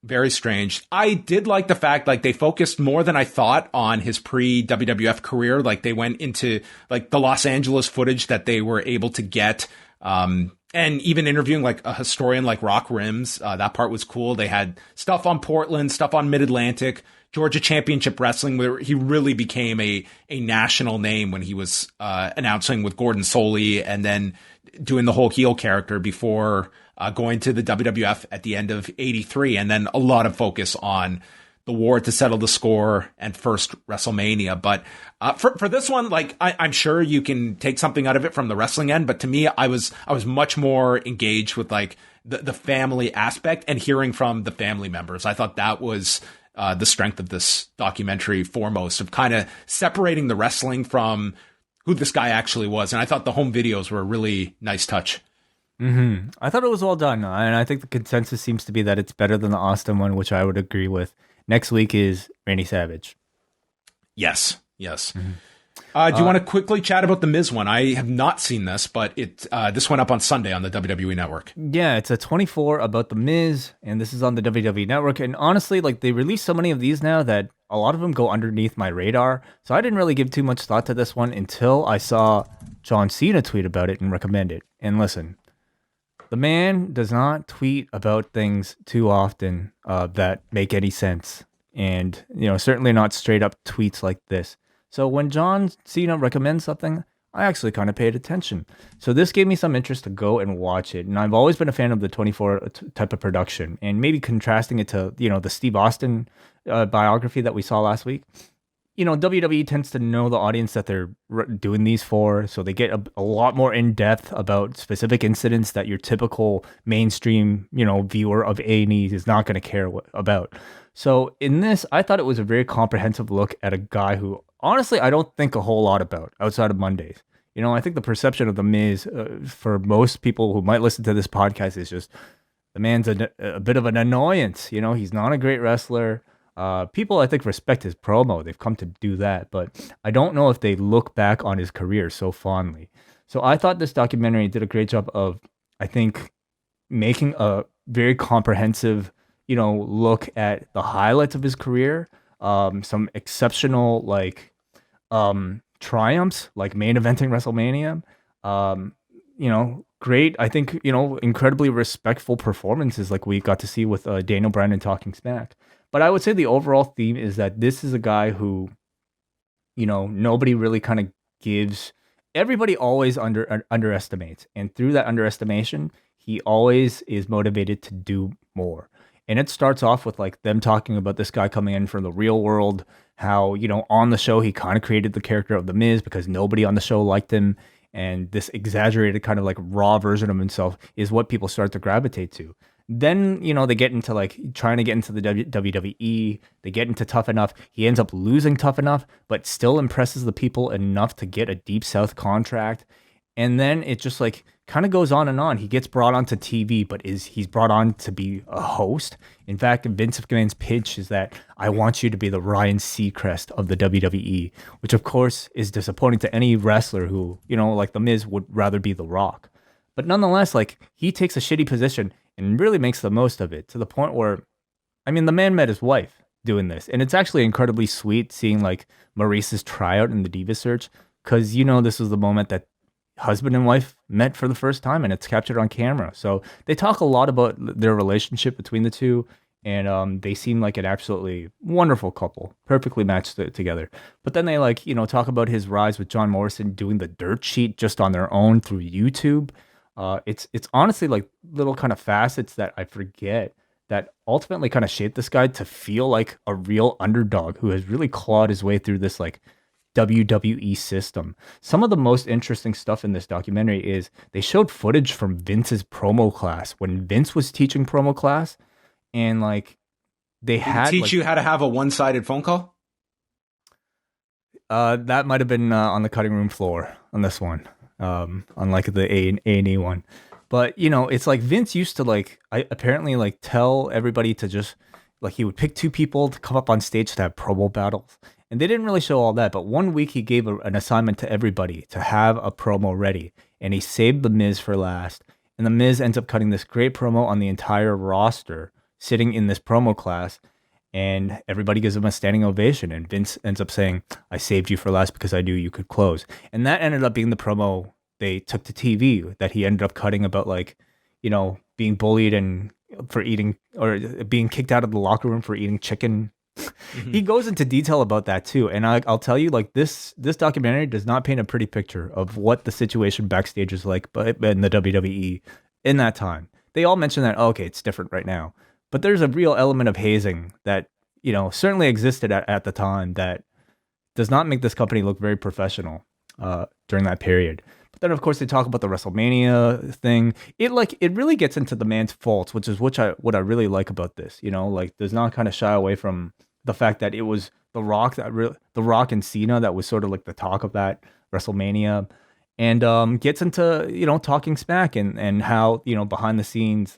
very strange. I did like the fact, like, they focused more than I thought on his pre-WWF career. Like, they went into, like, the Los Angeles footage that they were able to get, and even interviewing, like, a historian like Rock Rims. That part was cool. They had stuff on Portland, stuff on Mid-Atlantic, Georgia Championship Wrestling, where he really became a national name when he was announcing with Gordon Soley and then doing the whole heel character before going to the WWF at the end of '83, and then a lot of focus on the war to settle the score and first WrestleMania. But for this one, like, I'm sure you can take something out of it from the wrestling end, but to me, I was much more engaged with, like, the family aspect and hearing from the family members. I thought that was the strength of this documentary foremost, of kind of separating the wrestling from who this guy actually was. And I thought the home videos were a really nice touch. Mm-hmm. I thought it was well done, and I think the consensus seems to be that it's better than the Austin one, which I would agree with. Next week is Randy Savage. Yes. Mm-hmm. Do you want to quickly chat about the Miz one? I have not seen this, but this went up on Sunday on the WWE Network. Yeah, it's a 24 about the Miz, and this is on the WWE Network. And honestly, like, they release so many of these now that a lot of them go underneath my radar. So I didn't really give too much thought to this one until I saw John Cena tweet about it and recommend it. And listen, the man does not tweet about things too often that make any sense. And, certainly not straight up tweets like this. So when John Cena recommends something, I actually kind of paid attention. So this gave me some interest to go and watch it. And I've always been a fan of the 24 type of production, and maybe contrasting it to, the Steve Austin biography that we saw last week. WWE tends to know the audience that they're doing these for, so they get a lot more in depth about specific incidents that your typical mainstream, viewer of A&E is not going to care about. So in this, I thought it was a very comprehensive look at a guy who, honestly, I don't think a whole lot about outside of Mondays. I think the perception of The Miz for most people who might listen to this podcast is just the man's a bit of an annoyance. He's not a great wrestler. People, I think, respect his promo. They've come to do that, but I don't know if they look back on his career so fondly. So I thought this documentary did a great job of, I think, making a very comprehensive, look at the highlights of his career, some exceptional, like, triumphs, like main eventing WrestleMania, great, I think, incredibly respectful performances like we got to see with Daniel Bryan and Talking Smack. But I would say the overall theme is that this is a guy who, nobody really kind of gives. Everybody always underestimates. And through that underestimation, he always is motivated to do more. And it starts off with, like, them talking about this guy coming in from the real world, how, on the show, he kind of created the character of The Miz because nobody on the show liked him. And this exaggerated kind of, like, raw version of himself is what people start to gravitate to. Then, they get into, like, trying to get into the WWE. They get into Tough Enough. He ends up losing Tough Enough, but still impresses the people enough to get a Deep South contract. And then it just, like, kind of goes on and on. He gets brought onto TV, but he's brought on to be a host. In fact, Vince McMahon's pitch is that I want you to be the Ryan Seacrest of the WWE, which of course is disappointing to any wrestler who, like The Miz would rather be The Rock. But nonetheless, like, he takes a shitty position and really makes the most of it to the point where, the man met his wife doing this. And it's actually incredibly sweet seeing, like, Maurice's tryout in the Diva Search, because, this was the moment that husband and wife met for the first time, and it's captured on camera. So they talk a lot about their relationship between the two, And they seem like an absolutely wonderful couple, perfectly matched together. But then they talk about his rise with John Morrison doing the dirt sheet just on their own through YouTube. It's honestly like little kind of facets that I forget that ultimately kind of shaped this guy to feel like a real underdog who has really clawed his way through this like WWE system. Some of the most interesting stuff in this documentary is they showed footage from Vince's promo class when Vince was teaching promo class, and like they had teach you how to have a one-sided phone call. That might have been on the cutting room floor on this one, unlike the A&E one. But it's like Vince used to apparently tell everybody to just he would pick two people to come up on stage to have promo battles. And they didn't really show all that, but one week he gave an assignment to everybody to have a promo ready, and he saved The Miz for last. And The Miz ends up cutting this great promo on the entire roster, sitting in this promo class, and everybody gives him a standing ovation. And Vince ends up saying, "I saved you for last because I knew you could close." And that ended up being the promo they took to TV that he ended up cutting about being bullied and for eating, or being kicked out of the locker room for eating chicken. Mm-hmm. He goes into detail about that too, and I'll tell you, this documentary does not paint a pretty picture of what the situation backstage is like, but in the WWE in that time. They all mention that okay, it's different right now, but there's a real element of hazing that certainly existed at the time that does not make this company look very professional during that period. But then of course they talk about the WrestleMania thing. It really gets into the man's faults, what I really like about this. Does not kind of shy away from the fact that it was The Rock and Cena that was sort of like the talk of that WrestleMania, and gets into talking smack and how behind the scenes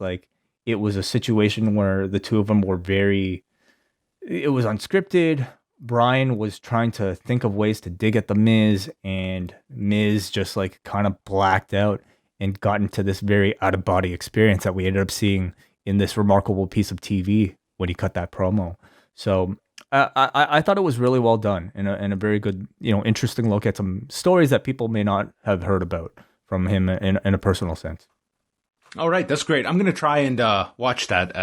it was a situation where the two of them were it was unscripted. Brian was trying to think of ways to dig at the Miz, and Miz just kind of blacked out and got into this very out of body experience that we ended up seeing in this remarkable piece of TV when he cut that promo. So I thought it was really well done and a very good, interesting look at some stories that people may not have heard about from him in a personal sense. All right, that's great. I'm going to try and watch that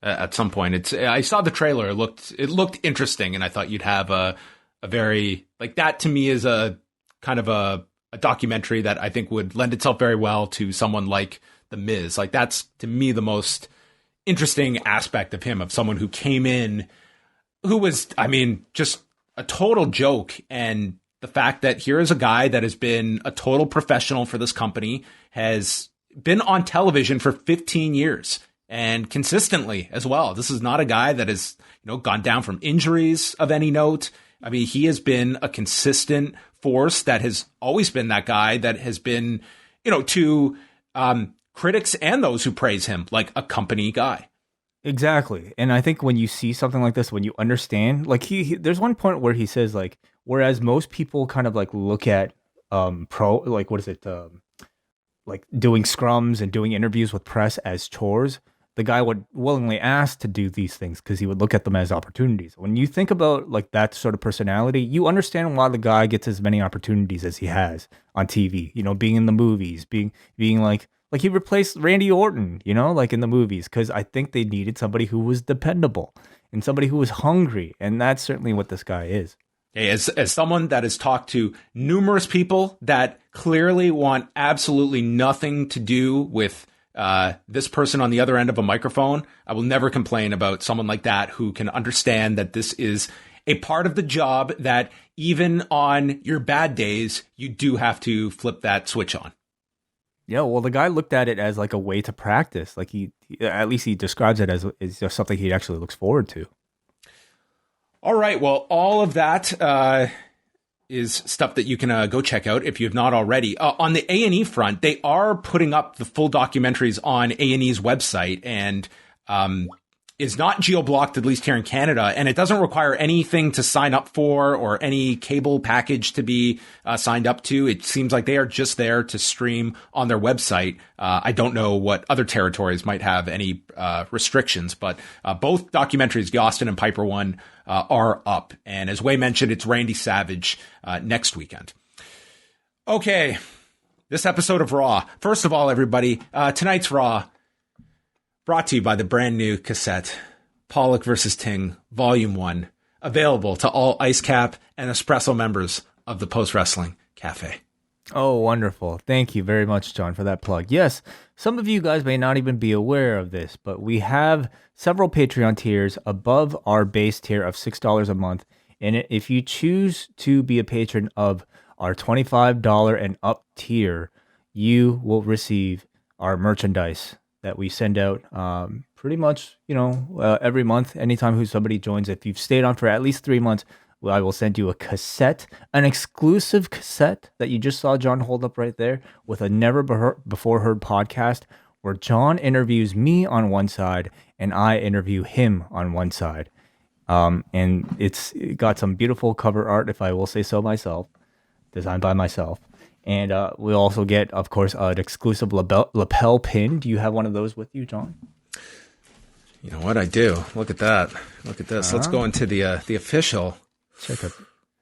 at some point. I saw the trailer. It looked interesting, and I thought you'd have a very that to me is a kind of a documentary that I think would lend itself very well to someone like The Miz. That's to me the most interesting aspect of him, of someone who came in, who was, just a total joke. And the fact that here is a guy that has been a total professional for this company, has been on television for 15 years and consistently as well. This is not a guy that has, gone down from injuries of any note. He has been a consistent force that has always been that guy that has been, to critics and those who praise him, like a company guy. Exactly. And I think when you see something like this, when you understand, there's one point where he says whereas most people kind of look at doing scrums and doing interviews with press as chores, the guy would willingly ask to do these things because he would look at them as opportunities. When you think about that sort of personality, you understand why the guy gets as many opportunities as he has on TV, being in the movies, being like he replaced Randy Orton, in the movies, because I think they needed somebody who was dependable and somebody who was hungry. And that's certainly what this guy is. Hey, as someone that has talked to numerous people that clearly want absolutely nothing to do with this person on the other end of a microphone, I will never complain about someone like that who can understand that this is a part of the job, that even on your bad days, you do have to flip that switch on. Yeah, well, the guy looked at it as a way to practice. He at least he describes it as just something he actually looks forward to. All right, well, all of that is stuff that you can go check out if you have not already. On the A&E front, they are putting up the full documentaries on A&E's website, and is not geo-blocked, at least here in Canada, and it doesn't require anything to sign up for or any cable package to be signed up to. It seems like they are just there to stream on their website. I don't know what other territories might have any restrictions, but both documentaries, the Austin and Piper one, are up. And as Wai mentioned, it's Randy Savage next weekend. Okay, this episode of Raw. First of all, everybody, tonight's Raw brought to you by the brand new cassette Pollock vs. Ting, Volume 1, available to all Ice Cap and Espresso members of the Post Wrestling Cafe. Oh, wonderful. Thank you very much, John, for that plug. Yes, some of you guys may not even be aware of this, but we have several Patreon tiers above our base tier of $6 a month. And if you choose to be a patron of our $25 and up tier, you will receive our merchandise that we send out pretty much, every month, anytime somebody joins. If you've stayed on for at least 3 months, I will send you a cassette, an exclusive cassette that you just saw John hold up right there with a never before heard podcast where John interviews me on one side and I interview him on one side. And it's got some beautiful cover art, if I will say so myself, designed by myself. And we'll also get, of course, an exclusive lapel pin. Do you have one of those with you, John? You know what? I do. Look at that. Look at this. Let's go into the official. Check out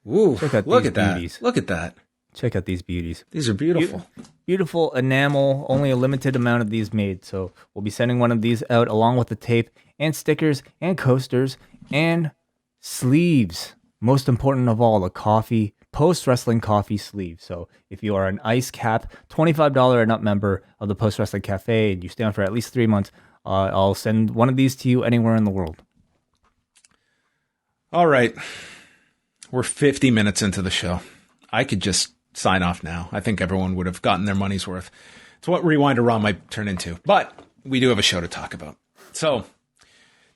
Look these at that. beauties. Look at that. Check out these beauties. These are beautiful. Beautiful enamel. Only a limited amount of these made. So we'll be sending one of these out along with the tape and stickers and coasters and sleeves. Most important of all, the post-wrestling coffee sleeve. So if you are an Ice Cap, $25 and up member of the Post Wrestling Cafe, and you stay on for at least 3 months, I'll send one of these to you anywhere in the world. All right. We're 50 minutes into the show. I could just sign off now. I think everyone would have gotten their money's worth. It's what Rewind to Raw might turn into. But we do have a show to talk about. So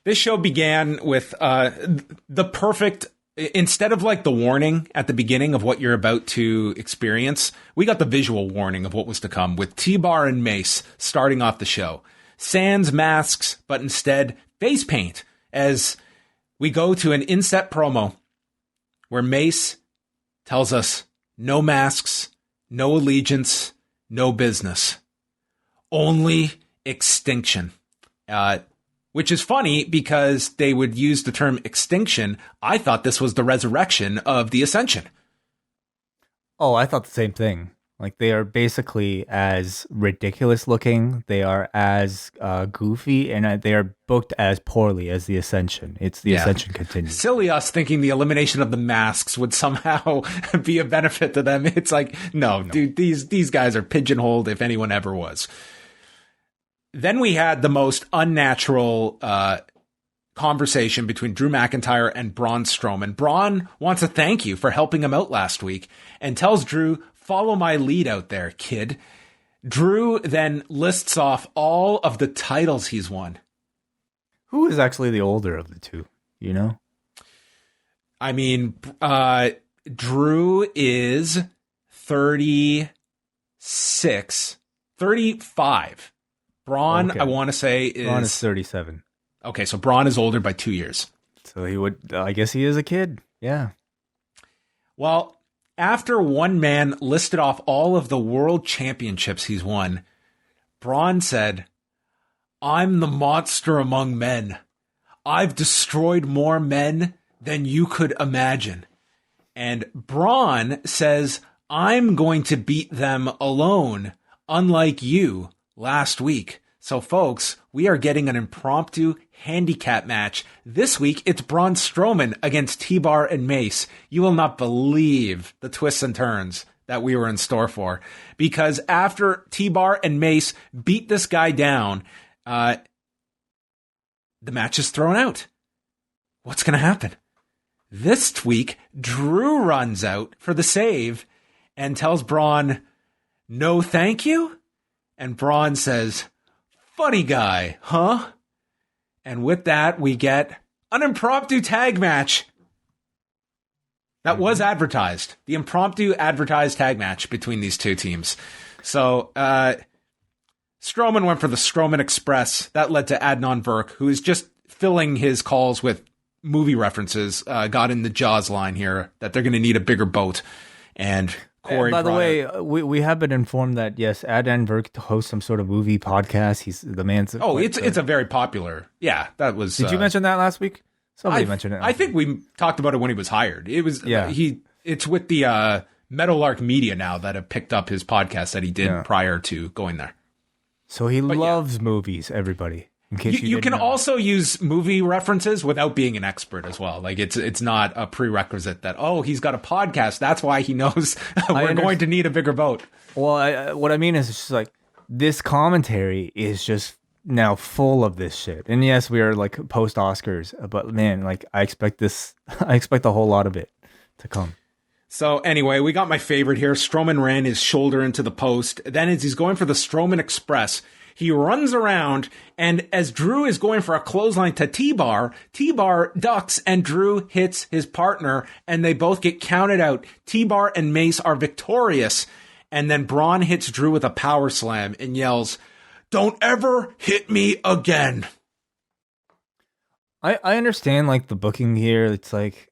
this show began with the perfect, instead of like the warning at the beginning of what you're about to experience, we got the visual warning of what was to come with T-Bar and Mace starting off the show. Sans masks, but instead face paint as we go to an inset promo where Mace tells us no masks, no allegiance, no business, only extinction. Which is funny because they would use the term extinction. I thought this was the resurrection of the Ascension. Oh, I thought the same thing. Like, they are basically as ridiculous looking, they are as goofy, and they are booked as poorly as the Ascension. It's the Ascension continues. Silly us thinking the elimination of the masks would somehow be a benefit to them. It's like, no. Dude, these guys are pigeonholed if anyone ever was. Then we had the most unnatural conversation between Drew McIntyre and Braun Strowman. Braun wants to thank you for helping him out last week and tells Drew, follow my lead out there, kid. Drew then lists off all of the titles he's won. Who is actually the older of the two, you know? I mean, Drew is 35. Braun, okay. I want to say Braun is 37. Okay, so Braun is older by 2 years. So he would, I guess he is a kid. Yeah. Well, after one man listed off all of the world championships he's won, Braun said, I'm the monster among men. I've destroyed more men than you could imagine. And Braun says, I'm going to beat them alone, unlike you last week. So folks, we are getting an impromptu handicap match. This week, it's Braun Strowman against T-Bar and Mace. You will not believe the twists and turns that we were in store for. Because after T-Bar and Mace beat this guy down, the match is thrown out. What's going to happen? This week, Drew runs out for the save and tells Braun, no thank you? And Braun says, funny guy, huh? And with that, we get an impromptu tag match that was advertised. The impromptu advertised tag match between these two teams. So, Strowman went for the Strowman Express. That led to Adnan Virk, who is just filling his calls with movie references, got in the Jaws line here that they're going to need a bigger boat. And Corey, by the way, we have been informed that, yes, Adnan Virk hosts some sort of movie podcast. He's the man's... it's a very popular... Yeah, that was... Did you mention that last week? Somebody mentioned it. I think we talked about it when he was hired. It was... Yeah. It's with the Meadowlark Media now that have picked up his podcast that he did prior to going there. So he loves movies, everybody. In case You can didn't know. also use movie references without being an expert as well. Like it's not a prerequisite that, oh, he's got a podcast, that's why he knows we're going to need a bigger boat. Well, what I mean is it's just like this commentary is just now full of this shit. And yes, we are like post Oscars, but man, like I expect a whole lot of it to come. So anyway, we got my favorite here. Strowman ran his shoulder into the post. Then as he's going for the Strowman Express, he runs around, and as Drew is going for a clothesline to T-Bar, T-Bar ducks and Drew hits his partner, and they both get counted out. T-Bar and Mace are victorious, and then Braun hits Drew with a power slam and yells, "Don't ever hit me again." I understand like the booking here. It's like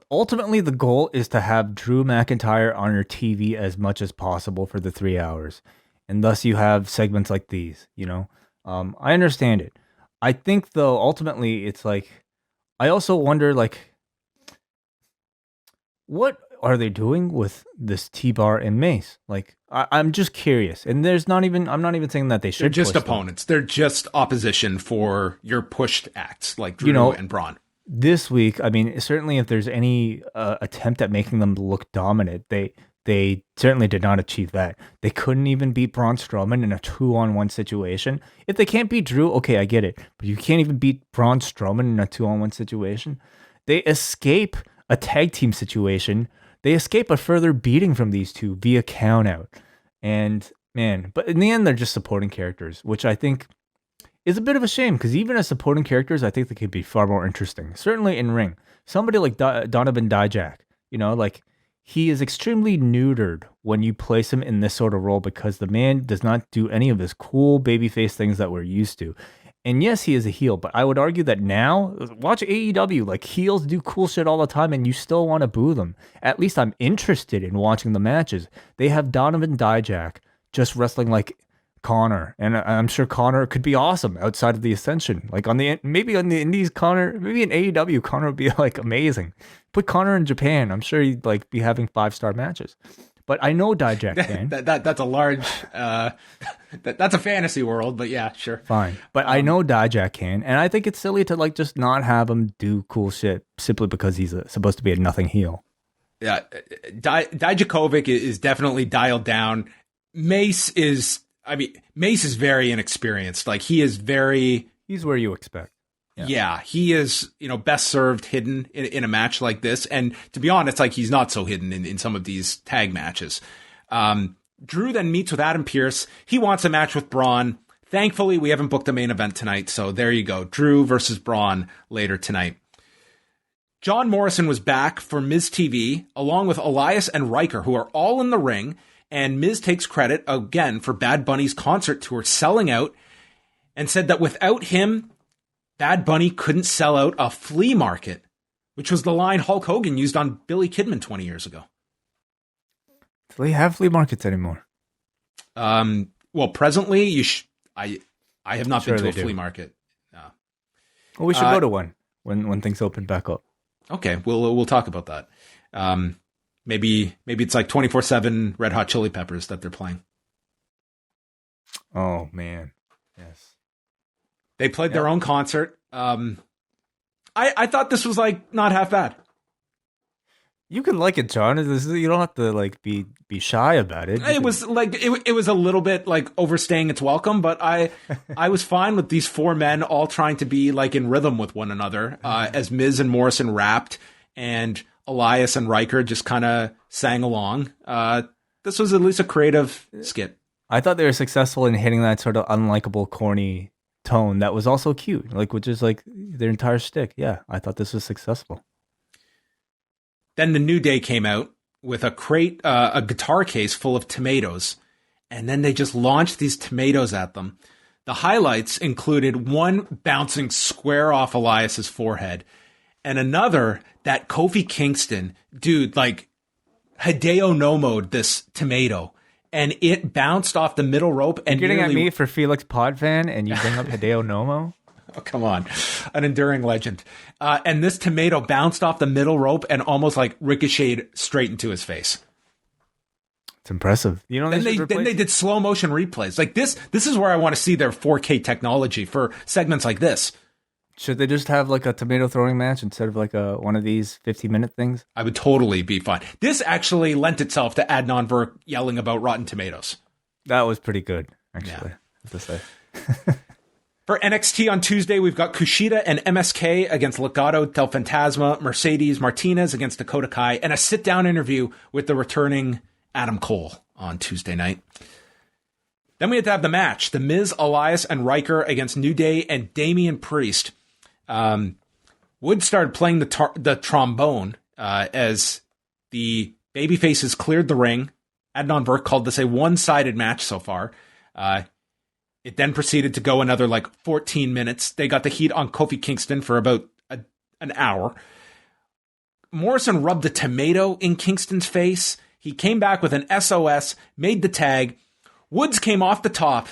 ultimately the goal is to have Drew McIntyre on your TV as much as possible for the 3 hours. And thus you have segments like these, you know? I understand it. I think though, ultimately it's like, I also wonder like, what are they doing with this T-Bar and Mace? Like, I'm just curious. And I'm not even saying that they should. They're just push opponents. They're just opposition for your pushed acts like Drew and Braun. This week, I mean, certainly if there's any attempt at making them look dominant, they certainly did not achieve that. They couldn't even beat Braun Strowman in a 2-on-1 situation. If they can't beat Drew, okay, I get it. But you can't even beat Braun Strowman in a 2-on-1 situation. They escape a tag team situation. They escape a further beating from these two via countout. And man, but in the end, they're just supporting characters, which I think is a bit of a shame, because even as supporting characters, I think they could be far more interesting. Certainly in ring. Somebody like Donovan Dijak, you know, like he is extremely neutered when you place him in this sort of role, because the man does not do any of his cool babyface things that we're used to. And yes, he is a heel, but I would argue that now, watch AEW, like heels do cool shit all the time and you still want to boo them. At least I'm interested in watching the matches. They have Donovan Dijak just wrestling like Connor, and I'm sure Connor could be awesome outside of the Ascension. Like maybe on the Indies, Connor, maybe in AEW, Connor would be like amazing. Put Connor in Japan, I'm sure he'd like be having 5-star matches. But I know Dijak can. That's a large, that's a fantasy world, but yeah, sure. Fine. But I know Dijak can, and I think it's silly to like just not have him do cool shit simply because he's supposed to be a nothing heel. Yeah, Dijakovic is definitely dialed down. Mace is very inexperienced. Like he's where you expect. Yeah, he is, best served hidden in a match like this. And to be honest, like he's not so hidden in some of these tag matches. Drew then meets with Adam Pearce. He wants a match with Braun. Thankfully, we haven't booked a main event tonight. So there you go. Drew versus Braun later tonight. John Morrison was back for Miz TV, along with Elias and Riker, who are all in the ring. And Miz takes credit again for Bad Bunny's concert tour selling out, and said that without him, Bad Bunny couldn't sell out a flea market, which was the line Hulk Hogan used on Billy Kidman 20 years ago. Do they have flea markets anymore? Well, presently, I have not been to a flea market. Well, we should go to one when things open back up. Okay, we'll talk about that. Maybe it's like 24/7 Red Hot Chili Peppers that they're playing. Oh man, yes. They played their own concert. I thought this was like not half bad. You can like it, John. You don't have to like be shy about it. It was like it was a little bit like overstaying its welcome, but I was fine with these four men all trying to be like in rhythm with one another as Miz and Morrison rapped and Elias and Riker just kind of sang along. This was at least a creative skit. I thought they were successful in hitting that sort of unlikable, corny tone that was also cute, like which is like their entire shtick. Yeah, I thought this was successful. Then the New Day came out with a guitar case full of tomatoes, and then they just launched these tomatoes at them. The highlights included one bouncing square off Elias's forehead, and another that Kofi Kingston, dude, like Hideo Nomo'd this tomato, and it bounced off the middle rope. And you're getting at me for Felix Podfan, and you bring up Hideo Nomo? Oh, come on. An enduring legend. And this tomato bounced off the middle rope and almost like ricocheted straight into his face. It's impressive. You know, then they did slow motion replays. Like this is where I want to see their 4K technology for segments like this. Should they just have like a tomato throwing match instead of like one of these 50-minute things? I would totally be fine. This actually lent itself to Adnan Virk yelling about Rotten Tomatoes. That was pretty good, actually. Yeah. I have to say. For NXT on Tuesday, we've got Kushida and MSK against Legado del Fantasma, Mercedes Martinez against Dakota Kai, and a sit-down interview with the returning Adam Cole on Tuesday night. Then we had to have the match, The Miz, Elias, and Riker against New Day and Damian Priest. Wood started playing the trombone as the babyfaces cleared the ring. Adnan Virk called this a one-sided match so far. It then proceeded to go another 14 minutes. They got the heat on Kofi Kingston for about an hour. Morrison rubbed a tomato in Kingston's face. He came back with an SOS, made the tag. Woods came off the top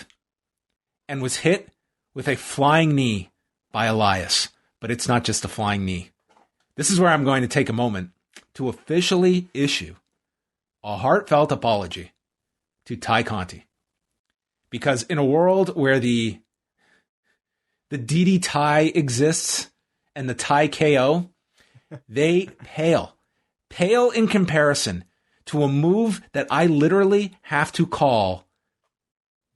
and was hit with a flying knee by Elias. But it's not just a flying knee. This is where I'm going to take a moment to officially issue a heartfelt apology to Ty Conti. Because in a world where the DD Ty exists and the Ty KO, they pale in comparison to a move that I literally have to call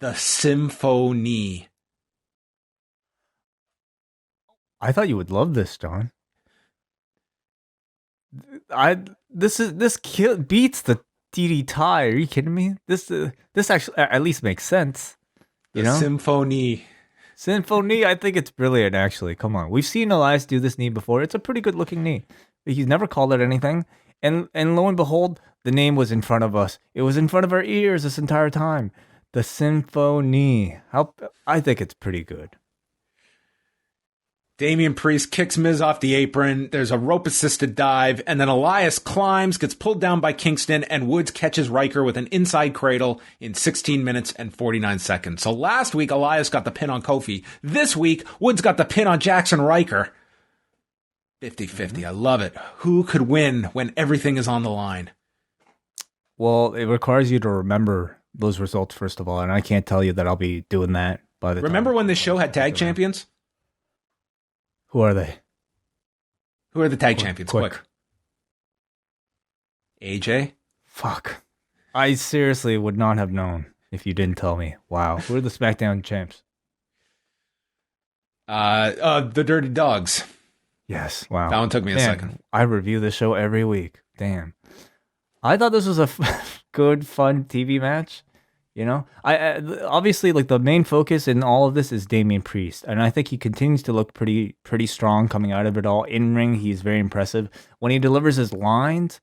the Sympho-knee. I thought you would love this, John. This beats the DD Ty. Are you kidding me? This actually at least makes sense. You know? Sympho-knee. Sympho-knee, I think it's brilliant, actually. Come on. We've seen Elias do this knee before. It's a pretty good looking knee. He's never called it anything. And lo and behold, the name was in front of us. It was in front of our ears this entire time. The Sympho-knee. I think it's pretty good. Damian Priest kicks Miz off the apron. There's a rope-assisted dive, and then Elias climbs, gets pulled down by Kingston, and Woods catches Riker with an inside cradle in 16 minutes and 49 seconds. So last week, Elias got the pin on Kofi. This week, Woods got the pin on Jackson Riker. 50-50. I love it. Who could win when everything is on the line? Well, it requires you to remember those results, first of all, and I can't tell you that I'll be doing that by the time. Remember when this show had tag champions? Who are they? Who are the tag champions? Quick. AJ? Fuck. I seriously would not have known if you didn't tell me. Wow. Who are the SmackDown champs? The Dirty Dogs. Yes. Wow. That one took me a second. I review this show every week. Damn. I thought this was a good, fun TV match. You know, I obviously the main focus in all of this is Damian Priest, and I think he continues to look pretty strong coming out of it all. In ring, he's very impressive when he delivers his lines.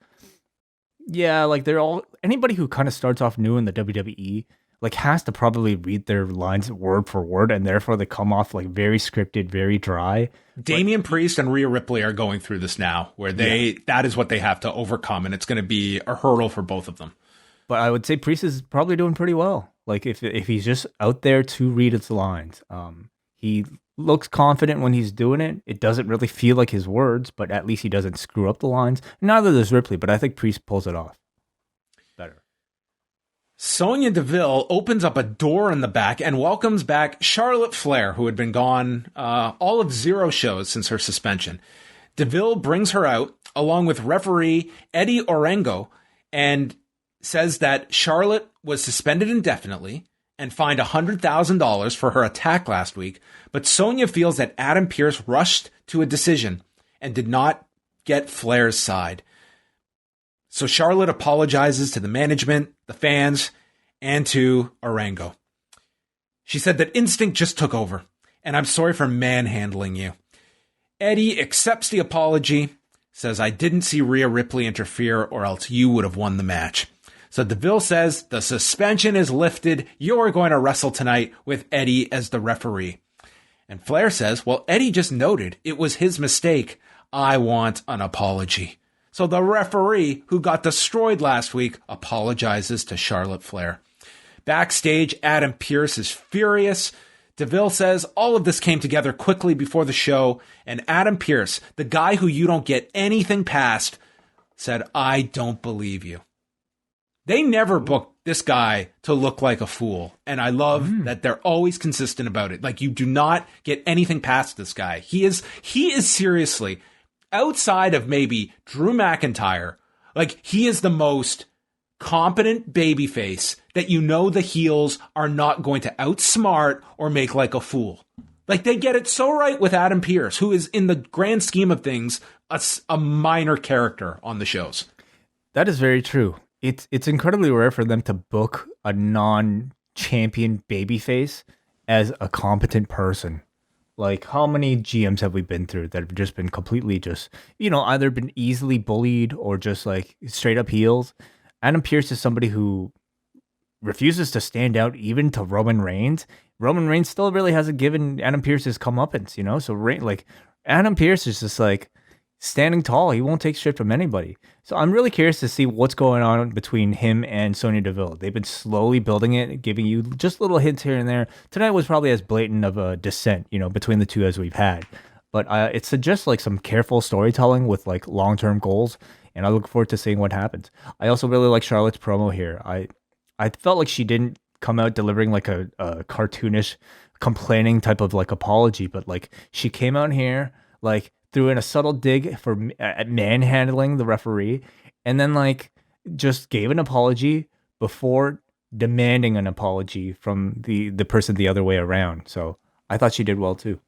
Yeah, they're all anybody who kind of starts off new in the WWE has to probably read their lines word for word, and therefore they come off very scripted, very dry. Damian Priest and Rhea Ripley are going through this now, where that is what they have to overcome, and it's going to be a hurdle for both of them. But I would say Priest is probably doing pretty well. If he's just out there to read its lines, he looks confident when he's doing it. It doesn't really feel like his words, but at least he doesn't screw up the lines. Neither does Ripley, but I think Priest pulls it off better. Sonya Deville opens up a door in the back and welcomes back Charlotte Flair, who had been gone all of 0 shows since her suspension. Deville brings her out along with referee Eddie Orengo and says that Charlotte was suspended indefinitely and fined $100,000 for her attack last week, but Sonya feels that Adam Pearce rushed to a decision and did not get Flair's side. So Charlotte apologizes to the management, the fans, and to Orengo. She said that instinct just took over, and I'm sorry for manhandling you. Eddie accepts the apology, says, I didn't see Rhea Ripley interfere or else you would have won the match. So Deville says the suspension is lifted. You're going to wrestle tonight with Eddie as the referee. And Flair says, well, Eddie just noted it was his mistake. I want an apology. So the referee, who got destroyed last week, apologizes to Charlotte Flair. Backstage, Adam Pearce is furious. Deville says all of this came together quickly before the show. And Adam Pearce, the guy who you don't get anything past, said, I don't believe you. They never book this guy to look like a fool. And I love that they're always consistent about it. Like, you do not get anything past this guy. He is seriously, outside of maybe Drew McIntyre, like, he is the most competent babyface that you know the heels are not going to outsmart or make like a fool. Like, they get it so right with Adam Pearce, who is, in the grand scheme of things, a minor character on the shows. That is very true. It's incredibly rare for them to book a non-champion babyface as a competent person. Like, how many GMs have we been through that have just been completely just, either been easily bullied or just like straight up heels? Adam Pearce is somebody who refuses to stand out even to Roman Reigns. Roman Reigns still really hasn't given Adam Pearce his comeuppance, So Adam Pearce is just like standing tall. He won't take shit from anybody. So I'm really curious to see what's going on between him and Sonya Deville. They've been slowly building it, giving you just little hints here and there. Tonight was probably as blatant of a descent, between the two as we've had. But it suggests like some careful storytelling with like long-term goals. And I look forward to seeing what happens. I also really like Charlotte's promo here. I felt like she didn't come out delivering like a cartoonish complaining type of like apology, but like she came out here, like threw in a subtle dig at manhandling the referee, and then like just gave an apology before demanding an apology from the person the other way around. So I thought she did well too.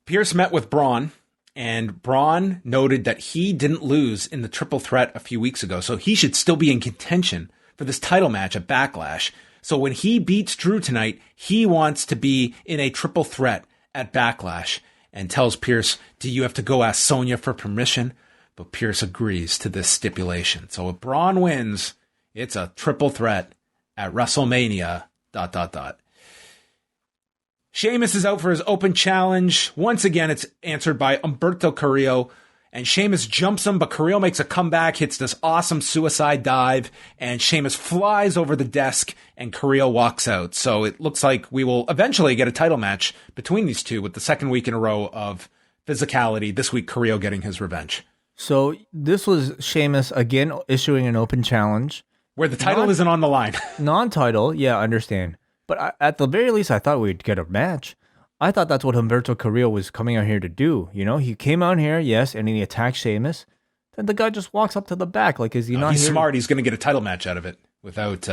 Pearce met with Braun, and Braun noted that he didn't lose in the triple threat a few weeks ago, so he should still be in contention for this title match at Backlash. So when he beats Drew tonight, he wants to be in a triple threat at Backlash, and tells Pearce, do you have to go ask Sonya for permission? But Pearce agrees to this stipulation. So if Braun wins, it's a triple threat at WrestleMania, ... Sheamus is out for his open challenge. Once again, it's answered by Humberto Carrillo, and Sheamus jumps him, but Carrillo makes a comeback, hits this awesome suicide dive, and Sheamus flies over the desk, and Carrillo walks out. So it looks like we will eventually get a title match between these two with the second week in a row of physicality. This week, Carrillo getting his revenge. So this was Sheamus again issuing an open challenge. Where the title isn't on the line. Non-title, yeah, I understand. But at the very least, I thought we'd get a match. I thought that's what Humberto Carrillo was coming out here to do. He came out here, yes, and he attacked Sheamus. Then the guy just walks up to the back. Like, is he not? He's here smart. He's going to get a title match out of it without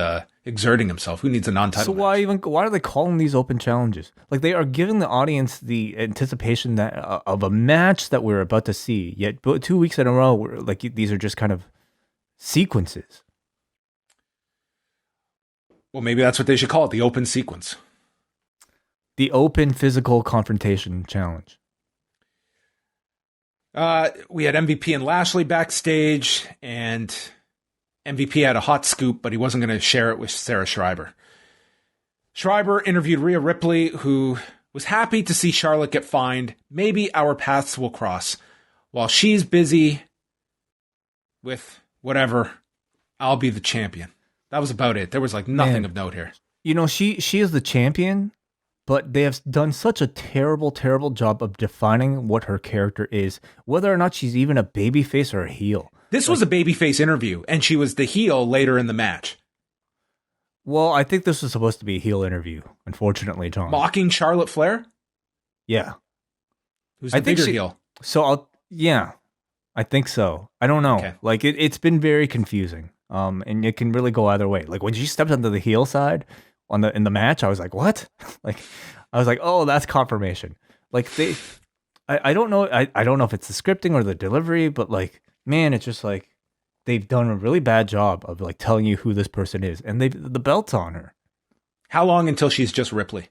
exerting himself. Who needs a non-title match? Why are they calling these open challenges? Like, they are giving the audience the anticipation that of a match that we're about to see. Yet 2 weeks in a row, like, these are just kind of sequences. Well, maybe that's what they should call it, the open sequence. The open physical confrontation challenge. We had MVP and Lashley backstage, and MVP had a hot scoop, but he wasn't going to share it with Sarah Schreiber. Schreiber interviewed Rhea Ripley, who was happy to see Charlotte get fined. Maybe our paths will cross. While she's busy with whatever, I'll be the champion. That was about it. There was like nothing of note here. She is the champion, but they have done such a terrible, terrible job of defining what her character is, whether or not she's even a babyface or a heel. This was a babyface interview, and she was the heel later in the match. Well, I think this was supposed to be a heel interview, unfortunately, John. Mocking Charlotte Flair? Yeah. Who's the bigger heel? So, I think so. I don't know. Okay. Like, it's been very confusing. And it can really go either way. Like, when she stepped onto the heel side in the match, I was like, what? I was like, oh, that's confirmation. Like, I don't know. I don't know if it's the scripting or the delivery, but like, man, it's just like they've done a really bad job of like telling you who this person is, and the belt's on her. How long until she's just Ripley?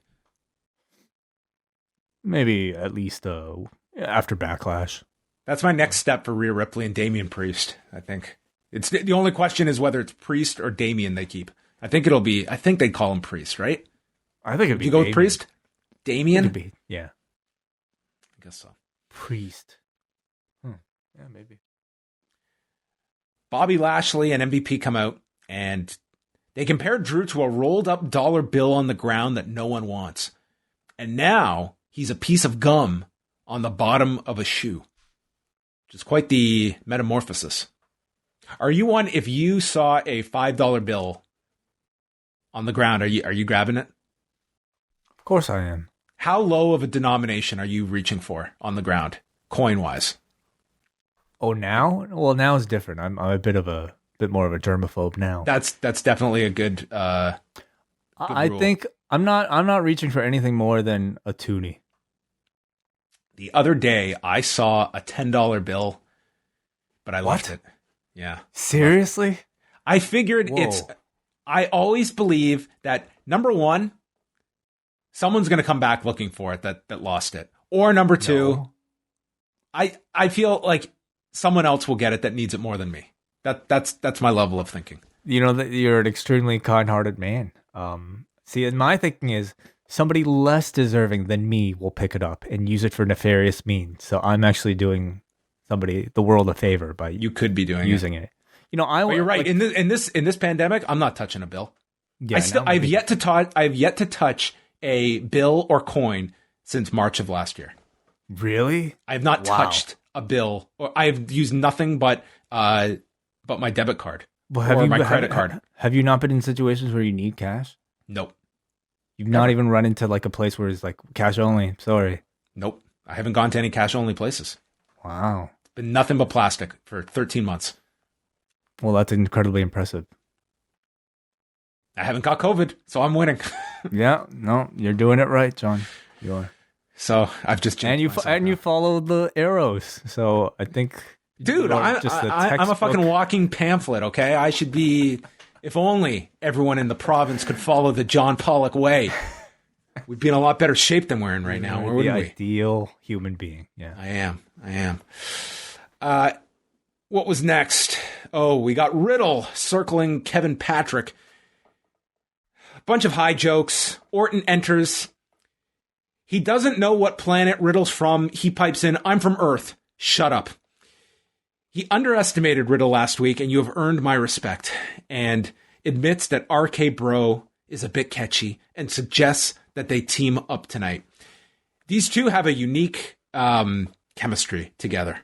Maybe at least after Backlash. That's my next step for Rhea Ripley and Damian Priest, I think. It's the only question is whether it's Priest or Damian they keep. I think they call him Priest, right? I think it'd be. You go Damian. With Priest? Damian? Yeah. I guess so. Priest. Yeah, maybe. Bobby Lashley and MVP come out, and they compared Drew to a rolled up dollar bill on the ground that no one wants. And now he's a piece of gum on the bottom of a shoe. Which is quite the metamorphosis. Are you one, if you saw a $5 bill on the ground, are you grabbing it? Of course I am. How low of a denomination are you reaching for on the ground, coin-wise? Oh, now? Well, now is different. I'm a bit more of a germaphobe now. That's definitely a good I rule. think I'm not reaching for anything more than a toonie. The other day, I saw a $10 bill, but I left it. Yeah. Seriously? I figured Whoa. I always believe that, number one, someone's going to come back looking for it that lost it. Or number two, No. I feel like someone else will get it that needs it more than me. That's my level of thinking. You know that you're an extremely kind-hearted man. See, and my thinking is somebody less deserving than me will pick it up and use it for nefarious means. So I'm actually doing the world a favor by You could be doing using it. You know, But you're right. like- in this pandemic, I'm not touching a bill. yeah, I've yet to touch a bill or coin since March of last year. Really? I have not Wow. touched a bill, or I have used nothing but my debit card Well, or my credit card. Have you not been in situations where you need cash? Nope. You've not even run into like a place where it's like cash only. Sorry. Nope. I haven't gone to any cash only places. Wow. It's been nothing but plastic for 13 months. Well, that's incredibly impressive. I haven't got COVID, so I'm winning. Yeah. No, you're doing it right, John. You are. So I've just And you follow the arrows. So I think, dude, you're I'm just the a textbook. fucking walking pamphlet. Okay, I should be. If only everyone in the province could follow the John Pollock way, we'd be in a lot better shape than we're in right now, or the wouldn't we? ideal human being. Yeah. I am. What was next? Oh, we got Riddle circling Kevin Patrick. Bunch of high jokes. Orton enters. He doesn't know what planet Riddle's from. He pipes in, "I'm from Earth. Shut up." He underestimated Riddle last week, and you have earned my respect, and admits that RK Bro is a bit catchy and suggests that they team up tonight. These two have a unique chemistry together.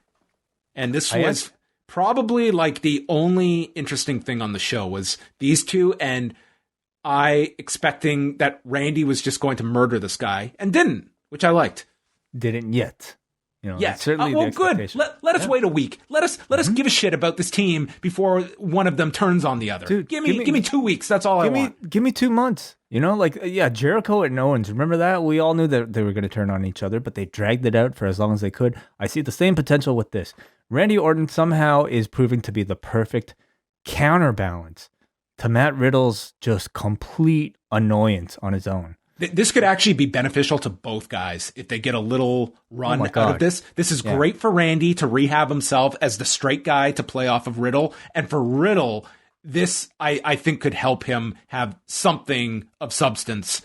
And this was probably like the only interesting thing on the show was these two, and I expecting that Randy was just going to murder this guy and didn't, which I liked. Didn't yet. You know, Yeah. it's certainly Well, the good. expectation. Let us wait a week. Let us give a shit about this team before one of them turns on the other. Dude, give me 2 weeks. That's all I want. Give me 2 months. You know, like, yeah, Jericho and Owens. Remember that? We all knew that they were going to turn on each other, but they dragged it out for as long as they could. I see the same potential with this. Randy Orton somehow is proving to be the perfect counterbalance to Matt Riddle's just complete annoyance on his own. This could actually be beneficial to both guys if they get a little run out of this. This is great for Randy to rehab himself as the straight guy to play off of Riddle. And for Riddle, this, I think, could help him have something of substance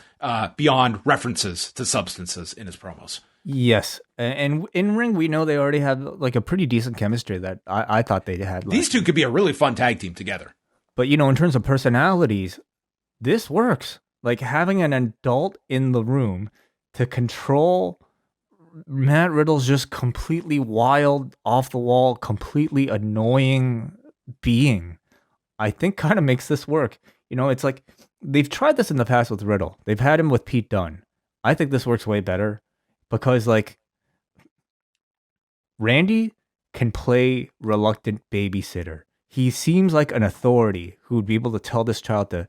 beyond references to substances in his promos. Yes. And in ring, we know they already have like a pretty decent chemistry that I thought they had. These two could be a really fun tag team together. But, you know, in terms of personalities, this works. Like having an adult in the room to control Matt Riddle's just completely wild, off the wall, completely annoying being, I think kind of makes this work. You know, it's like they've tried this in the past with Riddle. They've had him with Pete Dunne. I think this works way better because, like, Randy can play reluctant babysitter. He seems like an authority who would be able to tell this child to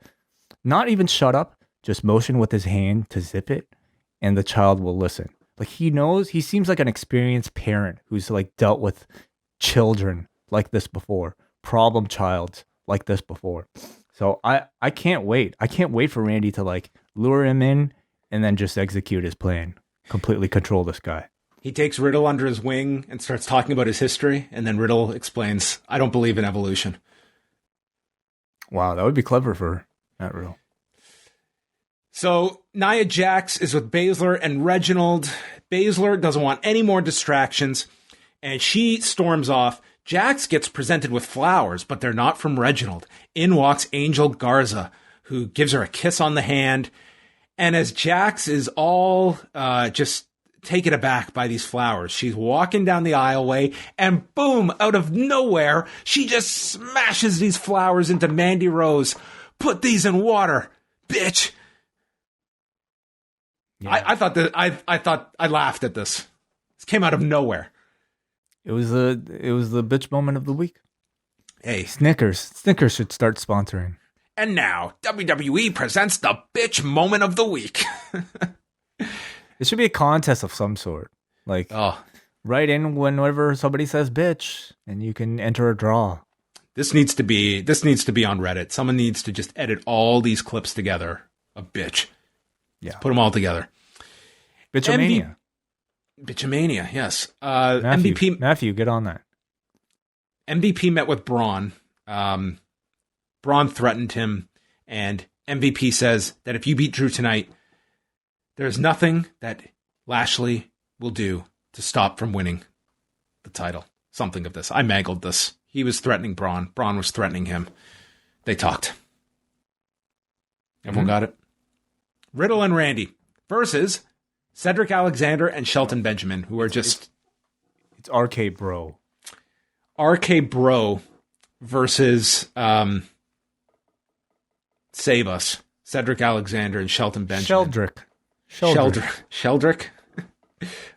not even shut up, just motion with his hand to zip it, and the child will listen. Like, he seems like an experienced parent who's like dealt with children like this before, problem childs like this before. So I can't wait. I can't wait for Randy to like lure him in and then just execute his plan, completely control this guy. He takes Riddle under his wing and starts talking about his history, and then Riddle explains, "I don't believe in evolution." Wow, that would be clever for Matt Riddle. So Nia Jax is with Baszler and Reginald. Baszler doesn't want any more distractions, and she storms off. Jax gets presented with flowers, but they're not from Reginald. In walks Angel Garza, who gives her a kiss on the hand. And as Jax is all just taken aback by these flowers. She's walking down the aisleway, and boom, out of nowhere, she just smashes these flowers into Mandy Rose. Put these in water, bitch. Yeah. I thought I laughed at this. This came out of nowhere. It was the bitch moment of the week. Hey, Snickers should start sponsoring. And now WWE presents the bitch moment of the week. It should be a contest of some sort. Like, write in whenever somebody says bitch, and you can enter a draw. This needs to be on Reddit. Someone needs to just edit all these clips together of bitch. Yeah. Let's put them all together. Bitchamania. Bitchamania, yes. Matthew, get on that. MVP met with Braun. Braun threatened him, and MVP says that if you beat Drew tonight, there's nothing that Lashley will do to stop from winning the title. Something of this. I mangled this. He was threatening Braun. Braun was threatening him. They talked. Everyone got it? Riddle and Randy versus Cedric Alexander and Shelton Benjamin, who are just... It's RK Bro. RK Bro versus Save Us. Cedric Alexander and Shelton Benjamin. Sheldrick. Sheldrick?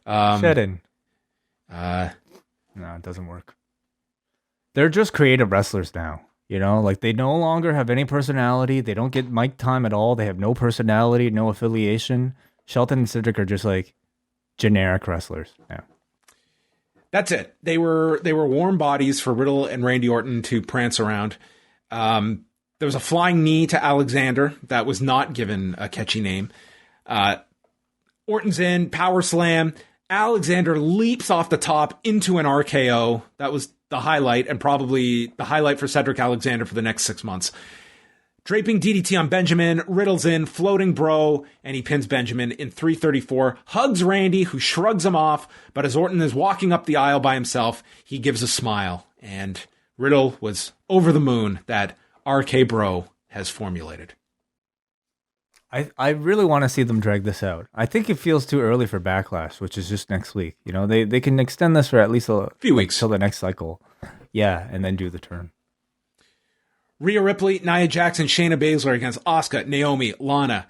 Shedden. No, it doesn't work. They're just creative wrestlers now. You know, like they no longer have any personality. They don't get mic time at all. They have no personality, no affiliation. Shelton and Cedric are just like generic wrestlers. Yeah. That's it. They were warm bodies for Riddle and Randy Orton to prance around. There was a flying knee to Alexander that was not given a catchy name. Orton's in, power slam. Alexander leaps off the top into an RKO. That was the highlight, and probably the highlight for Cedric Alexander for the next 6 months. Draping DDT on Benjamin, Riddle's in, floating bro, and he pins Benjamin in 334. Hugs Randy, who shrugs him off, but as Orton is walking up the aisle by himself, he gives a smile, and Riddle was over the moon that RK Bro has formulated. I really want to see them drag this out. I think it feels too early for Backlash, which is just next week. You know, they can extend this for at least a few weeks till the next cycle. Yeah, and then do the turn. Rhea Ripley, Nia Jax, and Shayna Baszler against Asuka, Naomi, Lana.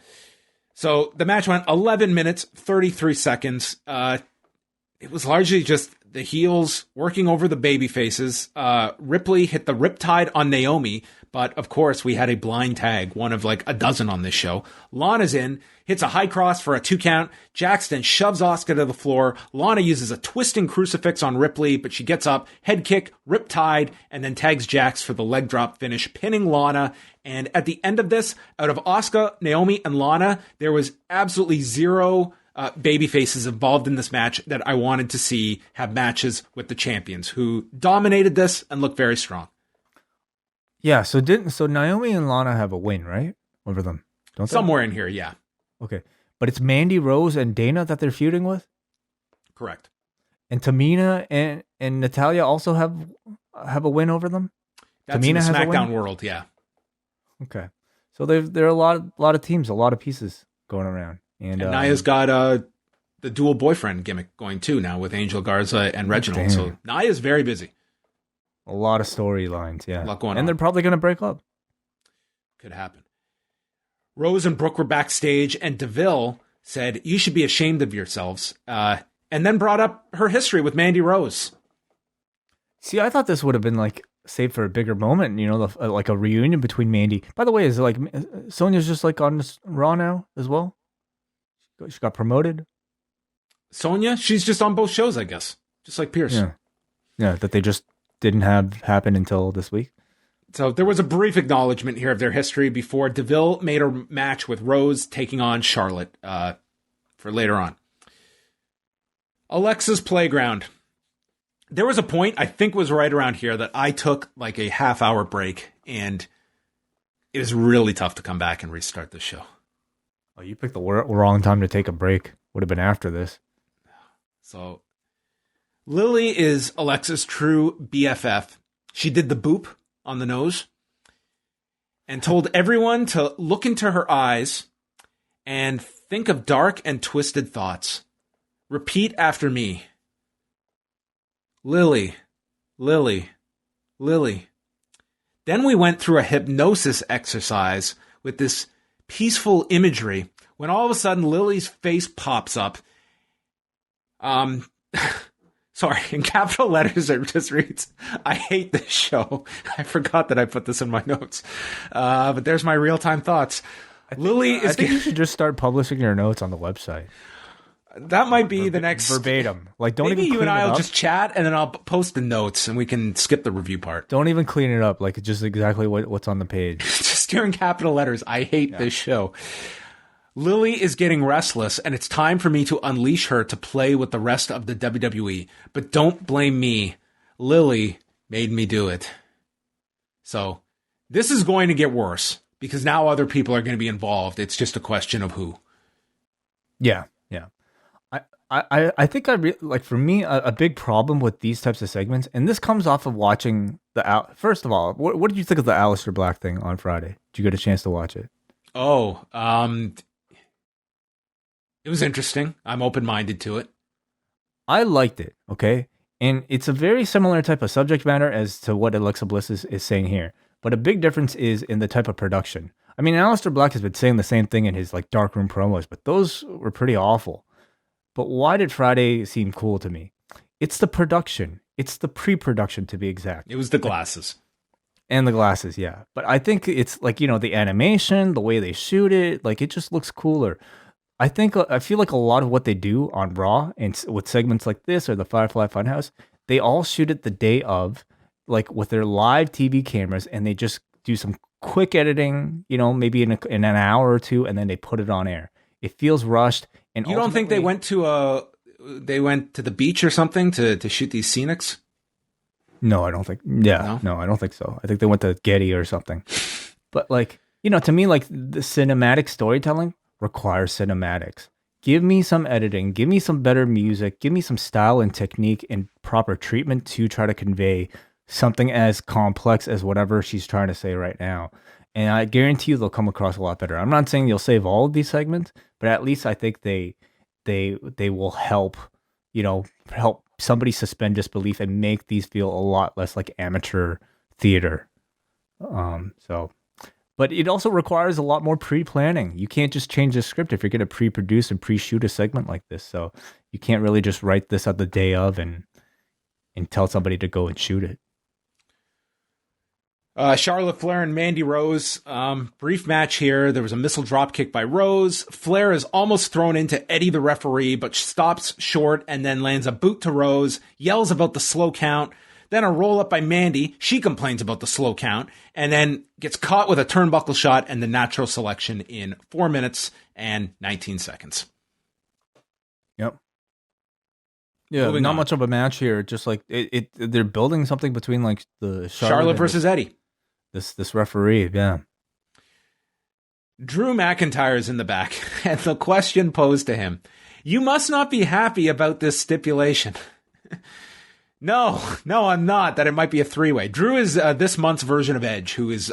So the match went 11 minutes, 33 seconds. It was largely just the heels working over the baby faces. Ripley hit the Riptide on Naomi, but of course we had a blind tag, one of like a dozen on this show. Lana's in, hits a high cross for a 2 count. Jackson shoves Asuka to the floor. Lana uses a twisting crucifix on Ripley, but she gets up, head kick, Riptide, and then tags Jax for the leg drop finish, pinning Lana. And at the end of this, out of Asuka, Naomi, and Lana, there was absolutely zero baby faces involved in this match that I wanted to see have matches with the champions who dominated this and looked very strong. Yeah, so Naomi and Lana have a win, right? Over them. Don't they? Somewhere in here, yeah. Okay. But it's Mandy Rose and Dana that they're feuding with? Correct. And Tamina and Natalya also have a win over them? That's Tamina in the has a SmackDown win? world, yeah. Okay. So there are a lot of teams, a lot of pieces going around. And Nia's got the dual boyfriend gimmick going too now with Angel Garza and Reginald. Damn. So Nia's very busy. A lot of storylines, yeah. A lot going and on. They're probably going to break up. Could happen. Rose and Brooke were backstage, and DeVille said, "You should be ashamed of yourselves," and then brought up her history with Mandy Rose. See, I thought this would have been like saved for a bigger moment, you know, like a reunion between Mandy. By the way, is it like Sonya's just like on Raw now as well? She got promoted. Sonya, she's just on both shows, I guess, just like Pierce. Yeah, that they just didn't have happen until this week. So there was a brief acknowledgement here of their history before DeVille made a match with Rose taking on Charlotte for later on. Alexa's Playground. There was a point, I think was right around here, that I took like a half-hour break, and it was really tough to come back and restart the show. Oh, you picked the wrong time to take a break. Would have been after this. So Lily is Alexa's true BFF. She did the boop on the nose and told everyone to look into her eyes and think of dark and twisted thoughts. Repeat after me. Lily, Lily, Lily. Then we went through a hypnosis exercise with this peaceful imagery when all of a sudden Lily's face pops up. Sorry, in capital letters it just reads, I hate this show. I forgot that I put this in my notes. But there's my real-time thoughts. I think you should just start publishing your notes on the website. That might be the next verbatim. Like, don't maybe even you and I will up. just chat, and then I'll post the notes, and we can skip the review part. Don't even clean it up. Like, just exactly what's on the page. Just here in capital letters. I hate this show. Lily is getting restless, and it's time for me to unleash her to play with the rest of the WWE. But don't blame me. Lily made me do it. So this is going to get worse because now other people are going to be involved. It's just a question of who. Yeah. I think for me, a big problem with these types of segments, and this comes off of watching first of all, what did you think of the Aleister Black thing on Friday? Did you get a chance to watch it? Oh, it was interesting. I'm open-minded to it. I liked it, okay? And it's a very similar type of subject matter as to what Alexa Bliss is saying here. But a big difference is in the type of production. I mean, Aleister Black has been saying the same thing in his like darkroom promos, but those were pretty awful. But why did Friday seem cool to me? It's the production. It's the pre-production, to be exact. It was the glasses. And the glasses, yeah. But I think it's like, the animation, the way they shoot it, like it just looks cooler. I feel like a lot of what they do on Raw and with segments like this or the Firefly Funhouse, they all shoot it the day of, like with their live TV cameras, and they just do some quick editing, maybe in an hour or two, and then they put it on air. It feels rushed. And you don't think they went to the beach or something to shoot these scenics? No, I don't think. Yeah, no, I don't think so. I think they went to Getty or something. But to me, like the cinematic storytelling requires cinematics. Give me some editing. Give me some better music. Give me some style and technique and proper treatment to try to convey something as complex as whatever she's trying to say right now. And I guarantee you they'll come across a lot better. I'm not saying you'll save all of these segments, but at least I think they will help, help somebody suspend disbelief and make these feel a lot less like amateur theater. But it also requires a lot more pre-planning. You can't just change the script if you're going to pre-produce and pre-shoot a segment like this. So you can't really just write this at the day of and tell somebody to go and shoot it. Charlotte Flair and Mandy Rose, brief match here. There was a missile drop kick by Rose. Flair is almost thrown into Eddie the referee, but stops short and then lands a boot to Rose, yells about the slow count. Then a roll up by Mandy. She complains about the slow count and then gets caught with a turnbuckle shot and the natural selection in 4 minutes and 19 seconds. Yep. Yeah, Moving not on. Much of a match here. Just like they're building something between like the Charlotte versus Eddie. This referee, yeah. Drew McIntyre is in the back, and the question posed to him, you must not be happy about this stipulation. No, I'm not, that it might be a three-way. Drew is this month's version of Edge, who is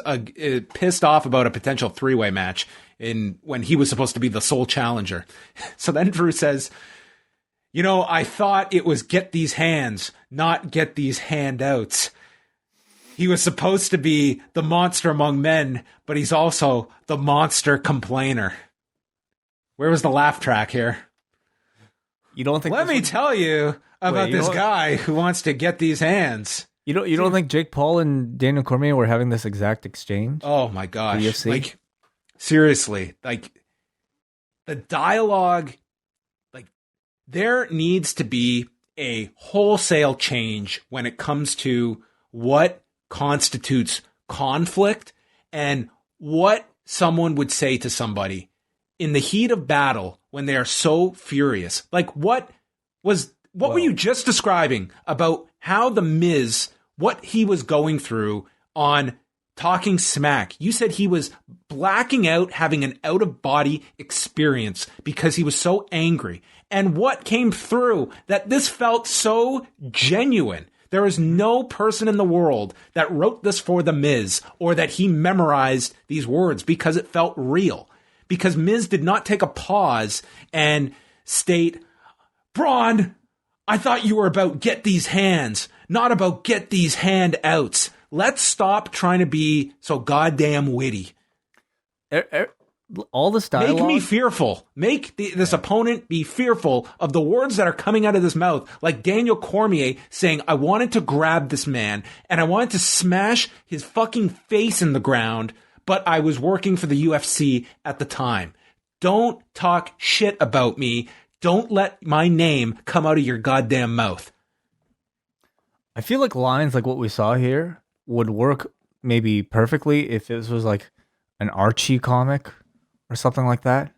pissed off about a potential three-way match when he was supposed to be the sole challenger. So then Drew says, I thought it was get these hands, not get these handouts. He was supposed to be the monster among men, but he's also the monster complainer. Where was the laugh track here? You don't think? Let me tell you about this guy who wants to get these hands. You don't think Jake Paul and Daniel Cormier were having this exact exchange? Oh my gosh! Like seriously, like the dialogue. Like there needs to be a wholesale change when it comes to what constitutes conflict and what someone would say to somebody in the heat of battle when they are so furious. Like what were you just describing about how the Miz, what he was going through on Talking Smack? You said he was blacking out, having an out-of-body experience because he was so angry. And what came through that this felt so genuine. There is no person in the world that wrote this for The Miz or that he memorized these words because it felt real. Because Miz did not take a pause and state, Braun, I thought you were about get these hands, not about get these handouts. Let's stop trying to be so goddamn witty. All this dialogue. Make me fearful. Make this opponent be fearful of the words that are coming out of his mouth. Like Daniel Cormier saying, I wanted to grab this man and I wanted to smash his fucking face in the ground, but I was working for the UFC at the time. Don't talk shit about me. Don't let my name come out of your goddamn mouth. I feel like lines like what we saw here would work maybe perfectly if this was like an Archie comic or something like that,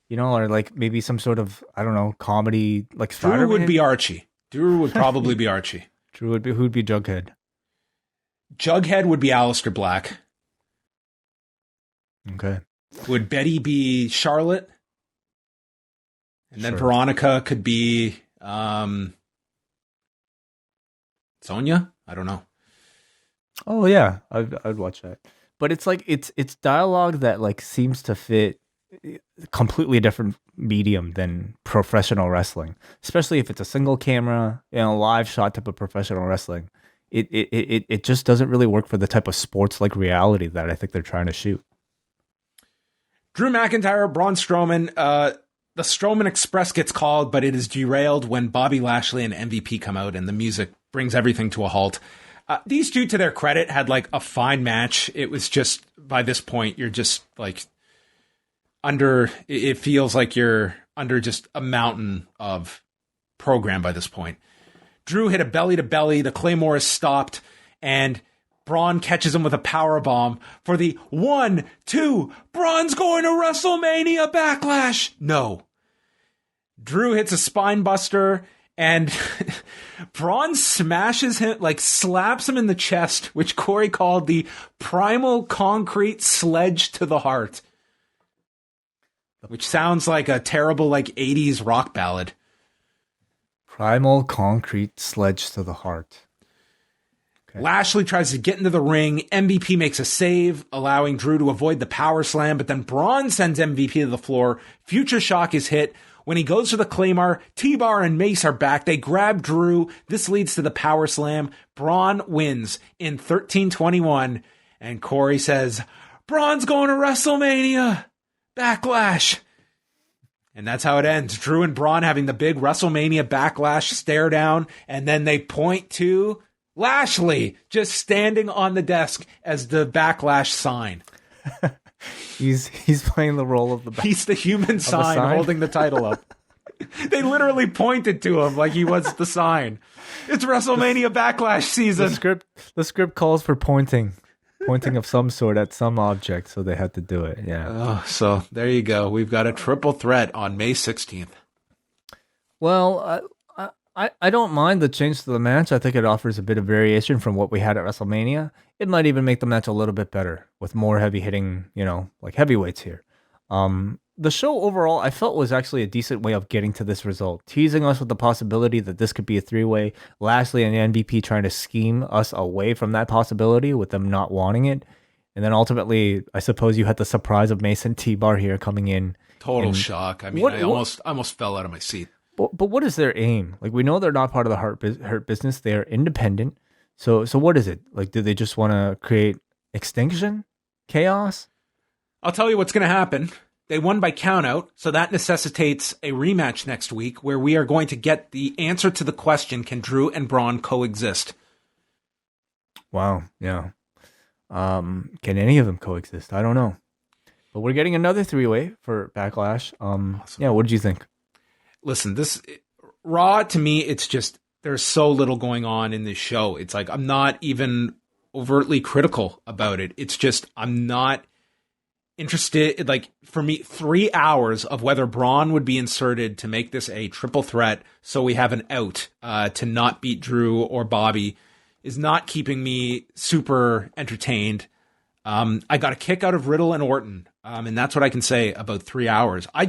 you know, or like maybe some sort of, I don't know, comedy like Drew Spider-Man. would be Archie. Drew would probably be Archie. Drew would be, who'd be Jughead? Jughead would be Aleister Black. Okay. Would Betty be Charlotte? And then Sure. Veronica could be Sonya? I don't know. Oh yeah, I'd watch that. But it's like it's dialogue that like seems to fit completely different medium than professional wrestling, especially if it's a single camera, you know, live shot type of professional wrestling. It just doesn't really work for the type of sports like reality that I think they're trying to shoot. Drew McIntyre, Braun Strowman, the Strowman Express gets called, but it is derailed when Bobby Lashley and MVP come out and the music brings everything to a halt. These two, to their credit, had like a fine match. It was just, by this point, you're just like it feels like you're under just a mountain of program by this point. Drew hit a belly to belly. The Claymore is stopped and Braun catches him with a powerbomb for the 1-2. Braun's going to WrestleMania Backlash. No. Drew hits a spine buster and Braun smashes him, like slaps him in the chest, which Corey called the primal concrete sledge to the heart, which sounds like a terrible like 80s rock ballad. Primal concrete sledge to the heart. Okay. Lashley tries to get into the ring. MVP makes a save, allowing Drew to avoid the power slam, but then Braun sends MVP to the floor. Future Shock is hit. When he goes for the Claymore, T-Bar and Mace are back. They grab Drew. This leads to the power slam. Braun wins in 13:21. And Corey says, Braun's going to WrestleMania Backlash. And that's how it ends. Drew and Braun having the big WrestleMania Backlash stare down. And then they point to Lashley just standing on the desk as the Backlash sign. He's playing the role of the He's the human sign holding the title up. They literally pointed to him like he was the sign. It's WrestleMania Backlash season. The script calls for pointing of some sort at some object, so they had to do it. Yeah. Oh, so there you go. We've got a triple threat on May 16th. Well, I don't mind the change to the match. I think it offers a bit of variation from what we had at WrestleMania. It might even make the match a little bit better with more heavy hitting, you know, like heavyweights here. The show overall, I felt was actually a decent way of getting to this result, teasing us with the possibility that this could be a three-way. Lashley and MVP trying to scheme us away from that possibility with them not wanting it. And then ultimately, I suppose you had the surprise of Mace and T-Bar here coming in. Total shock. I mean, I almost fell out of my seat. But what is their aim? Like, we know they're not part of the Hurt Business. They are independent. So what is it? Like, do they just want to create extinction? Chaos? I'll tell you what's going to happen. They won by countout, so that necessitates a rematch next week where we are going to get the answer to the question, can Drew and Braun coexist? Wow, yeah. Can any of them coexist? I don't know. But we're getting another three-way for Backlash. Awesome. Yeah, what did you think? Listen, this Raw, to me, it's just, there's so little going on in this show. It's like, I'm not even overtly critical about it. It's just, I'm not interested. Like, for me, 3 hours of whether Braun would be inserted to make this a triple threat so we have an out to not beat Drew or Bobby is not keeping me super entertained. I got a kick out of Riddle and Orton, and that's what I can say about 3 hours. I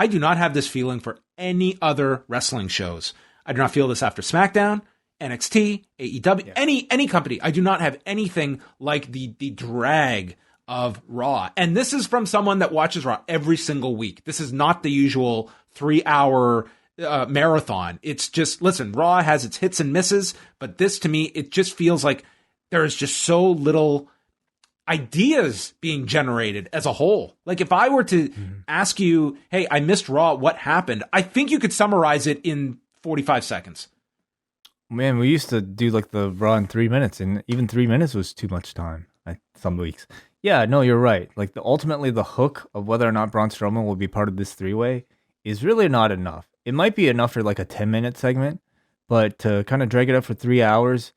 do not have this feeling for any other wrestling shows. I do not feel this after SmackDown, NXT, AEW, any company. I do not have anything like the drag of Raw. And this is from someone that watches Raw every single week. This is not the usual 3 hour marathon. It's just, listen, Raw has its hits and misses, but this to me, it just feels like there is just so little ideas being generated as a whole. Like if I were to ask you, hey, I missed Raw, what happened? I think you could summarize it in 45 seconds. Man, we used to do like the Raw in 3 minutes, and even 3 minutes was too much time some weeks. Yeah, no, you're right. Like ultimately the hook of whether or not Braun Strowman will be part of this three-way is really not enough. It might be enough for like a 10-minute segment, but to kind of drag it up for 3 hours,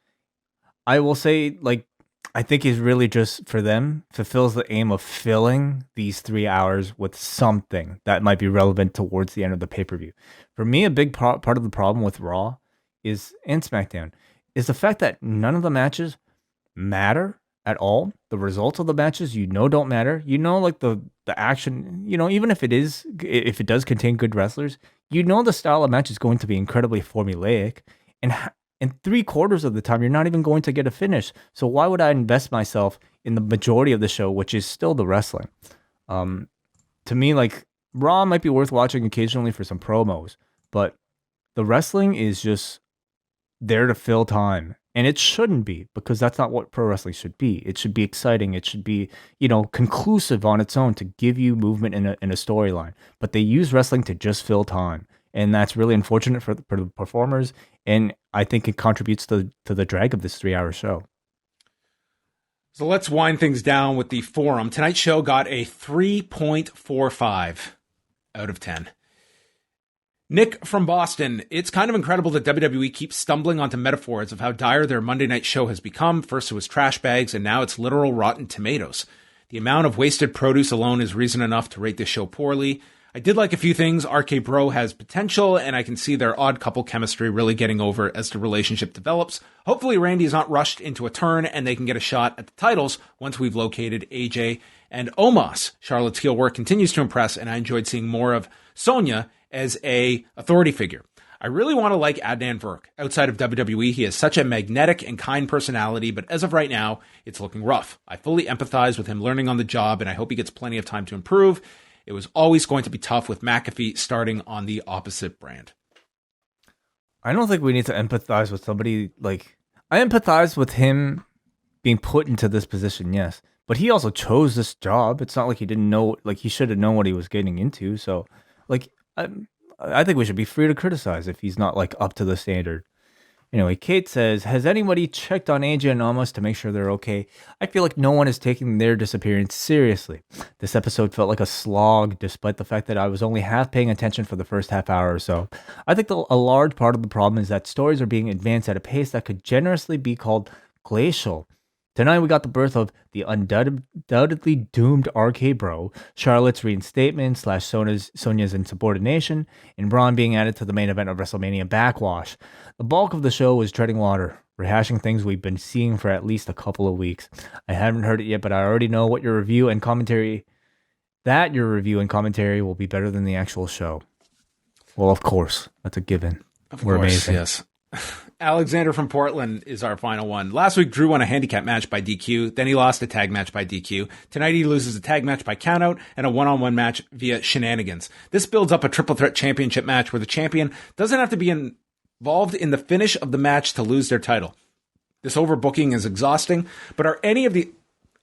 I will say, like, I think is really just for them fulfills the aim of filling these 3 hours with something that might be relevant towards the end of the pay-per-view. For me, a big part of the problem with Raw is and SmackDown is the fact that none of the matches matter at all. The results of the matches, don't matter. Like the action, even if it does contain good wrestlers, the style of match is going to be incredibly formulaic, and 3/4 of the time, you're not even going to get a finish. So why would I invest myself in the majority of the show, which is still the wrestling? To me, like, Raw might be worth watching occasionally for some promos, but the wrestling is just there to fill time. And it shouldn't be, because that's not what pro wrestling should be. It should be exciting. It should be, conclusive on its own to give you movement in a storyline. But they use wrestling to just fill time. And that's really unfortunate for the performers. And I think it contributes to the drag of this 3-hour show. So let's wind things down with the forum. Tonight's show got a 3.45 out of 10. Nick from Boston, it's kind of incredible that WWE keeps stumbling onto metaphors of how dire their Monday night show has become. First it was trash bags, and now it's literal rotten tomatoes. The amount of wasted produce alone is reason enough to rate this show poorly. I did like a few things. RK Bro has potential, and I can see their odd couple chemistry really getting over as the relationship develops. Hopefully Randy is not rushed into a turn, and they can get a shot at the titles once we've located AJ and Omos. Charlotte's heel work continues to impress, and I enjoyed seeing more of Sonya as a authority figure. I really want to like Adnan Virk. Outside of WWE, he has such a magnetic and kind personality, but as of right now, it's looking rough. I fully empathize with him learning on the job, and I hope he gets plenty of time to improve. It was always going to be tough with McAfee starting on the opposite brand. I don't think we need to empathize with somebody like... I empathize with him being put into this position, yes. But he also chose this job. It's not like he didn't know... Like, he should have known what he was getting into. So, like, I think we should be free to criticize if he's not, like, up to the standard. Anyway, Kate says, has anybody checked on AJ and Omos to make sure they're okay? I feel like no one is taking their disappearance seriously. This episode felt like a slog, despite the fact that I was only half paying attention for the first half hour or so. I think a large part of the problem is that stories are being advanced at a pace that could generously be called glacial. Tonight we got the birth of the undoubtedly doomed RK Bro, Charlotte's reinstatement / Sonya's insubordination, and Braun being added to the main event of WrestleMania Backlash. The bulk of the show was treading water, rehashing things we've been seeing for at least a couple of weeks. I haven't heard it yet, but I already know what your review and commentary will be better than the actual show. Well, of course, that's a given. We're amazing. Yes. Alexander from Portland is our final one. Last week, Drew won a handicap match by DQ. Then he lost a tag match by DQ. Tonight, he loses a tag match by countout and a one-on-one match via shenanigans. This builds up a triple threat championship match where the champion doesn't have to be involved in the finish of the match to lose their title. This overbooking is exhausting, but are any of the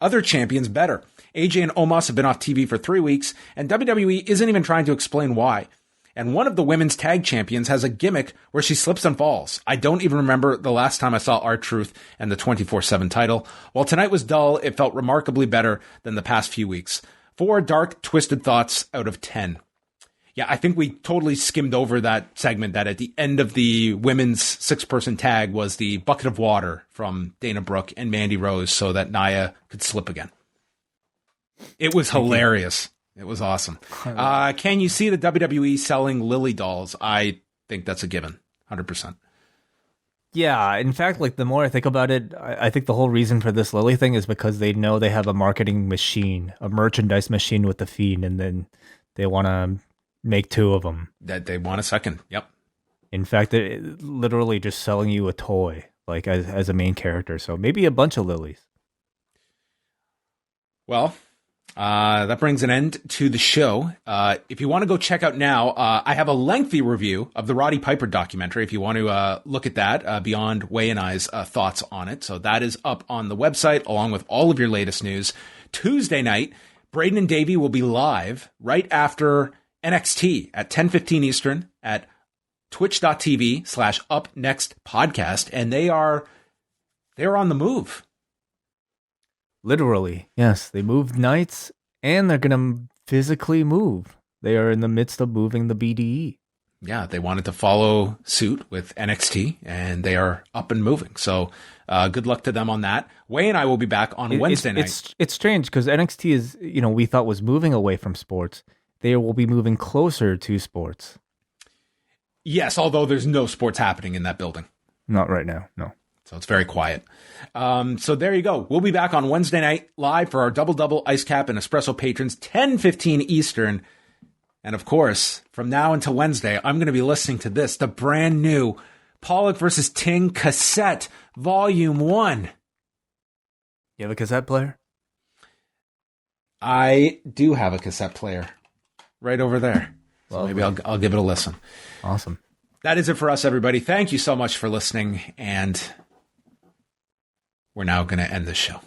other champions better? AJ and Omos have been off TV for 3 weeks, and WWE isn't even trying to explain why. And one of the women's tag champions has a gimmick where she slips and falls. I don't even remember the last time I saw R-Truth and the 24/7 title. While tonight was dull, it felt remarkably better than the past few weeks. 4 dark, twisted thoughts out of 10. Yeah, I think we totally skimmed over that segment that at the end of the women's 6-person tag was the bucket of water from Dana Brooke and Mandy Rose so that Nia could slip again. It was hilarious. It was awesome. Can you see the WWE selling Lily dolls? I think that's a given, 100%. Yeah, in fact, like the more I think about it, I think the whole reason for this Lily thing is because they know they have a marketing machine, a merchandise machine with the Fiend, and then they want to make 2 of them. That they want a second. Yep. In fact, they're literally just selling you a toy, like as a main character. So maybe a bunch of Lilies. Well, That brings an end to the show. If you want to go check out now, I have a lengthy review of the Roddy Piper documentary. If you want to look at that, beyond Wai and I's thoughts on it. So that is up on the website along with all of your latest news. Tuesday night, Braden and Davey will be live right after NXT at 10:15 Eastern at twitch.tv/upnextpodcast. And they are on the move. Literally, yes. They moved nights, and they're going to physically move. They are in the midst of moving the BDE. Yeah, they wanted to follow suit with NXT, and they are up and moving. So good luck to them on that. Wai and I will be back on Wednesday night. It's strange because NXT is, we thought was moving away from sports. They will be moving closer to sports. Yes, although there's no sports happening in that building. Not right now, no. So it's very quiet. So there you go. We'll be back on Wednesday night live for our double Ice Cap and Espresso patrons, 10:15 Eastern. And of course, from now until Wednesday, I'm going to be listening to this, the brand new Pollock versus Ting cassette, Volume 1. You have a cassette player? I do have a cassette player right over there. So maybe I'll give it a listen. Awesome. That is it for us, everybody. Thank you so much for listening, and we're now going to end this show.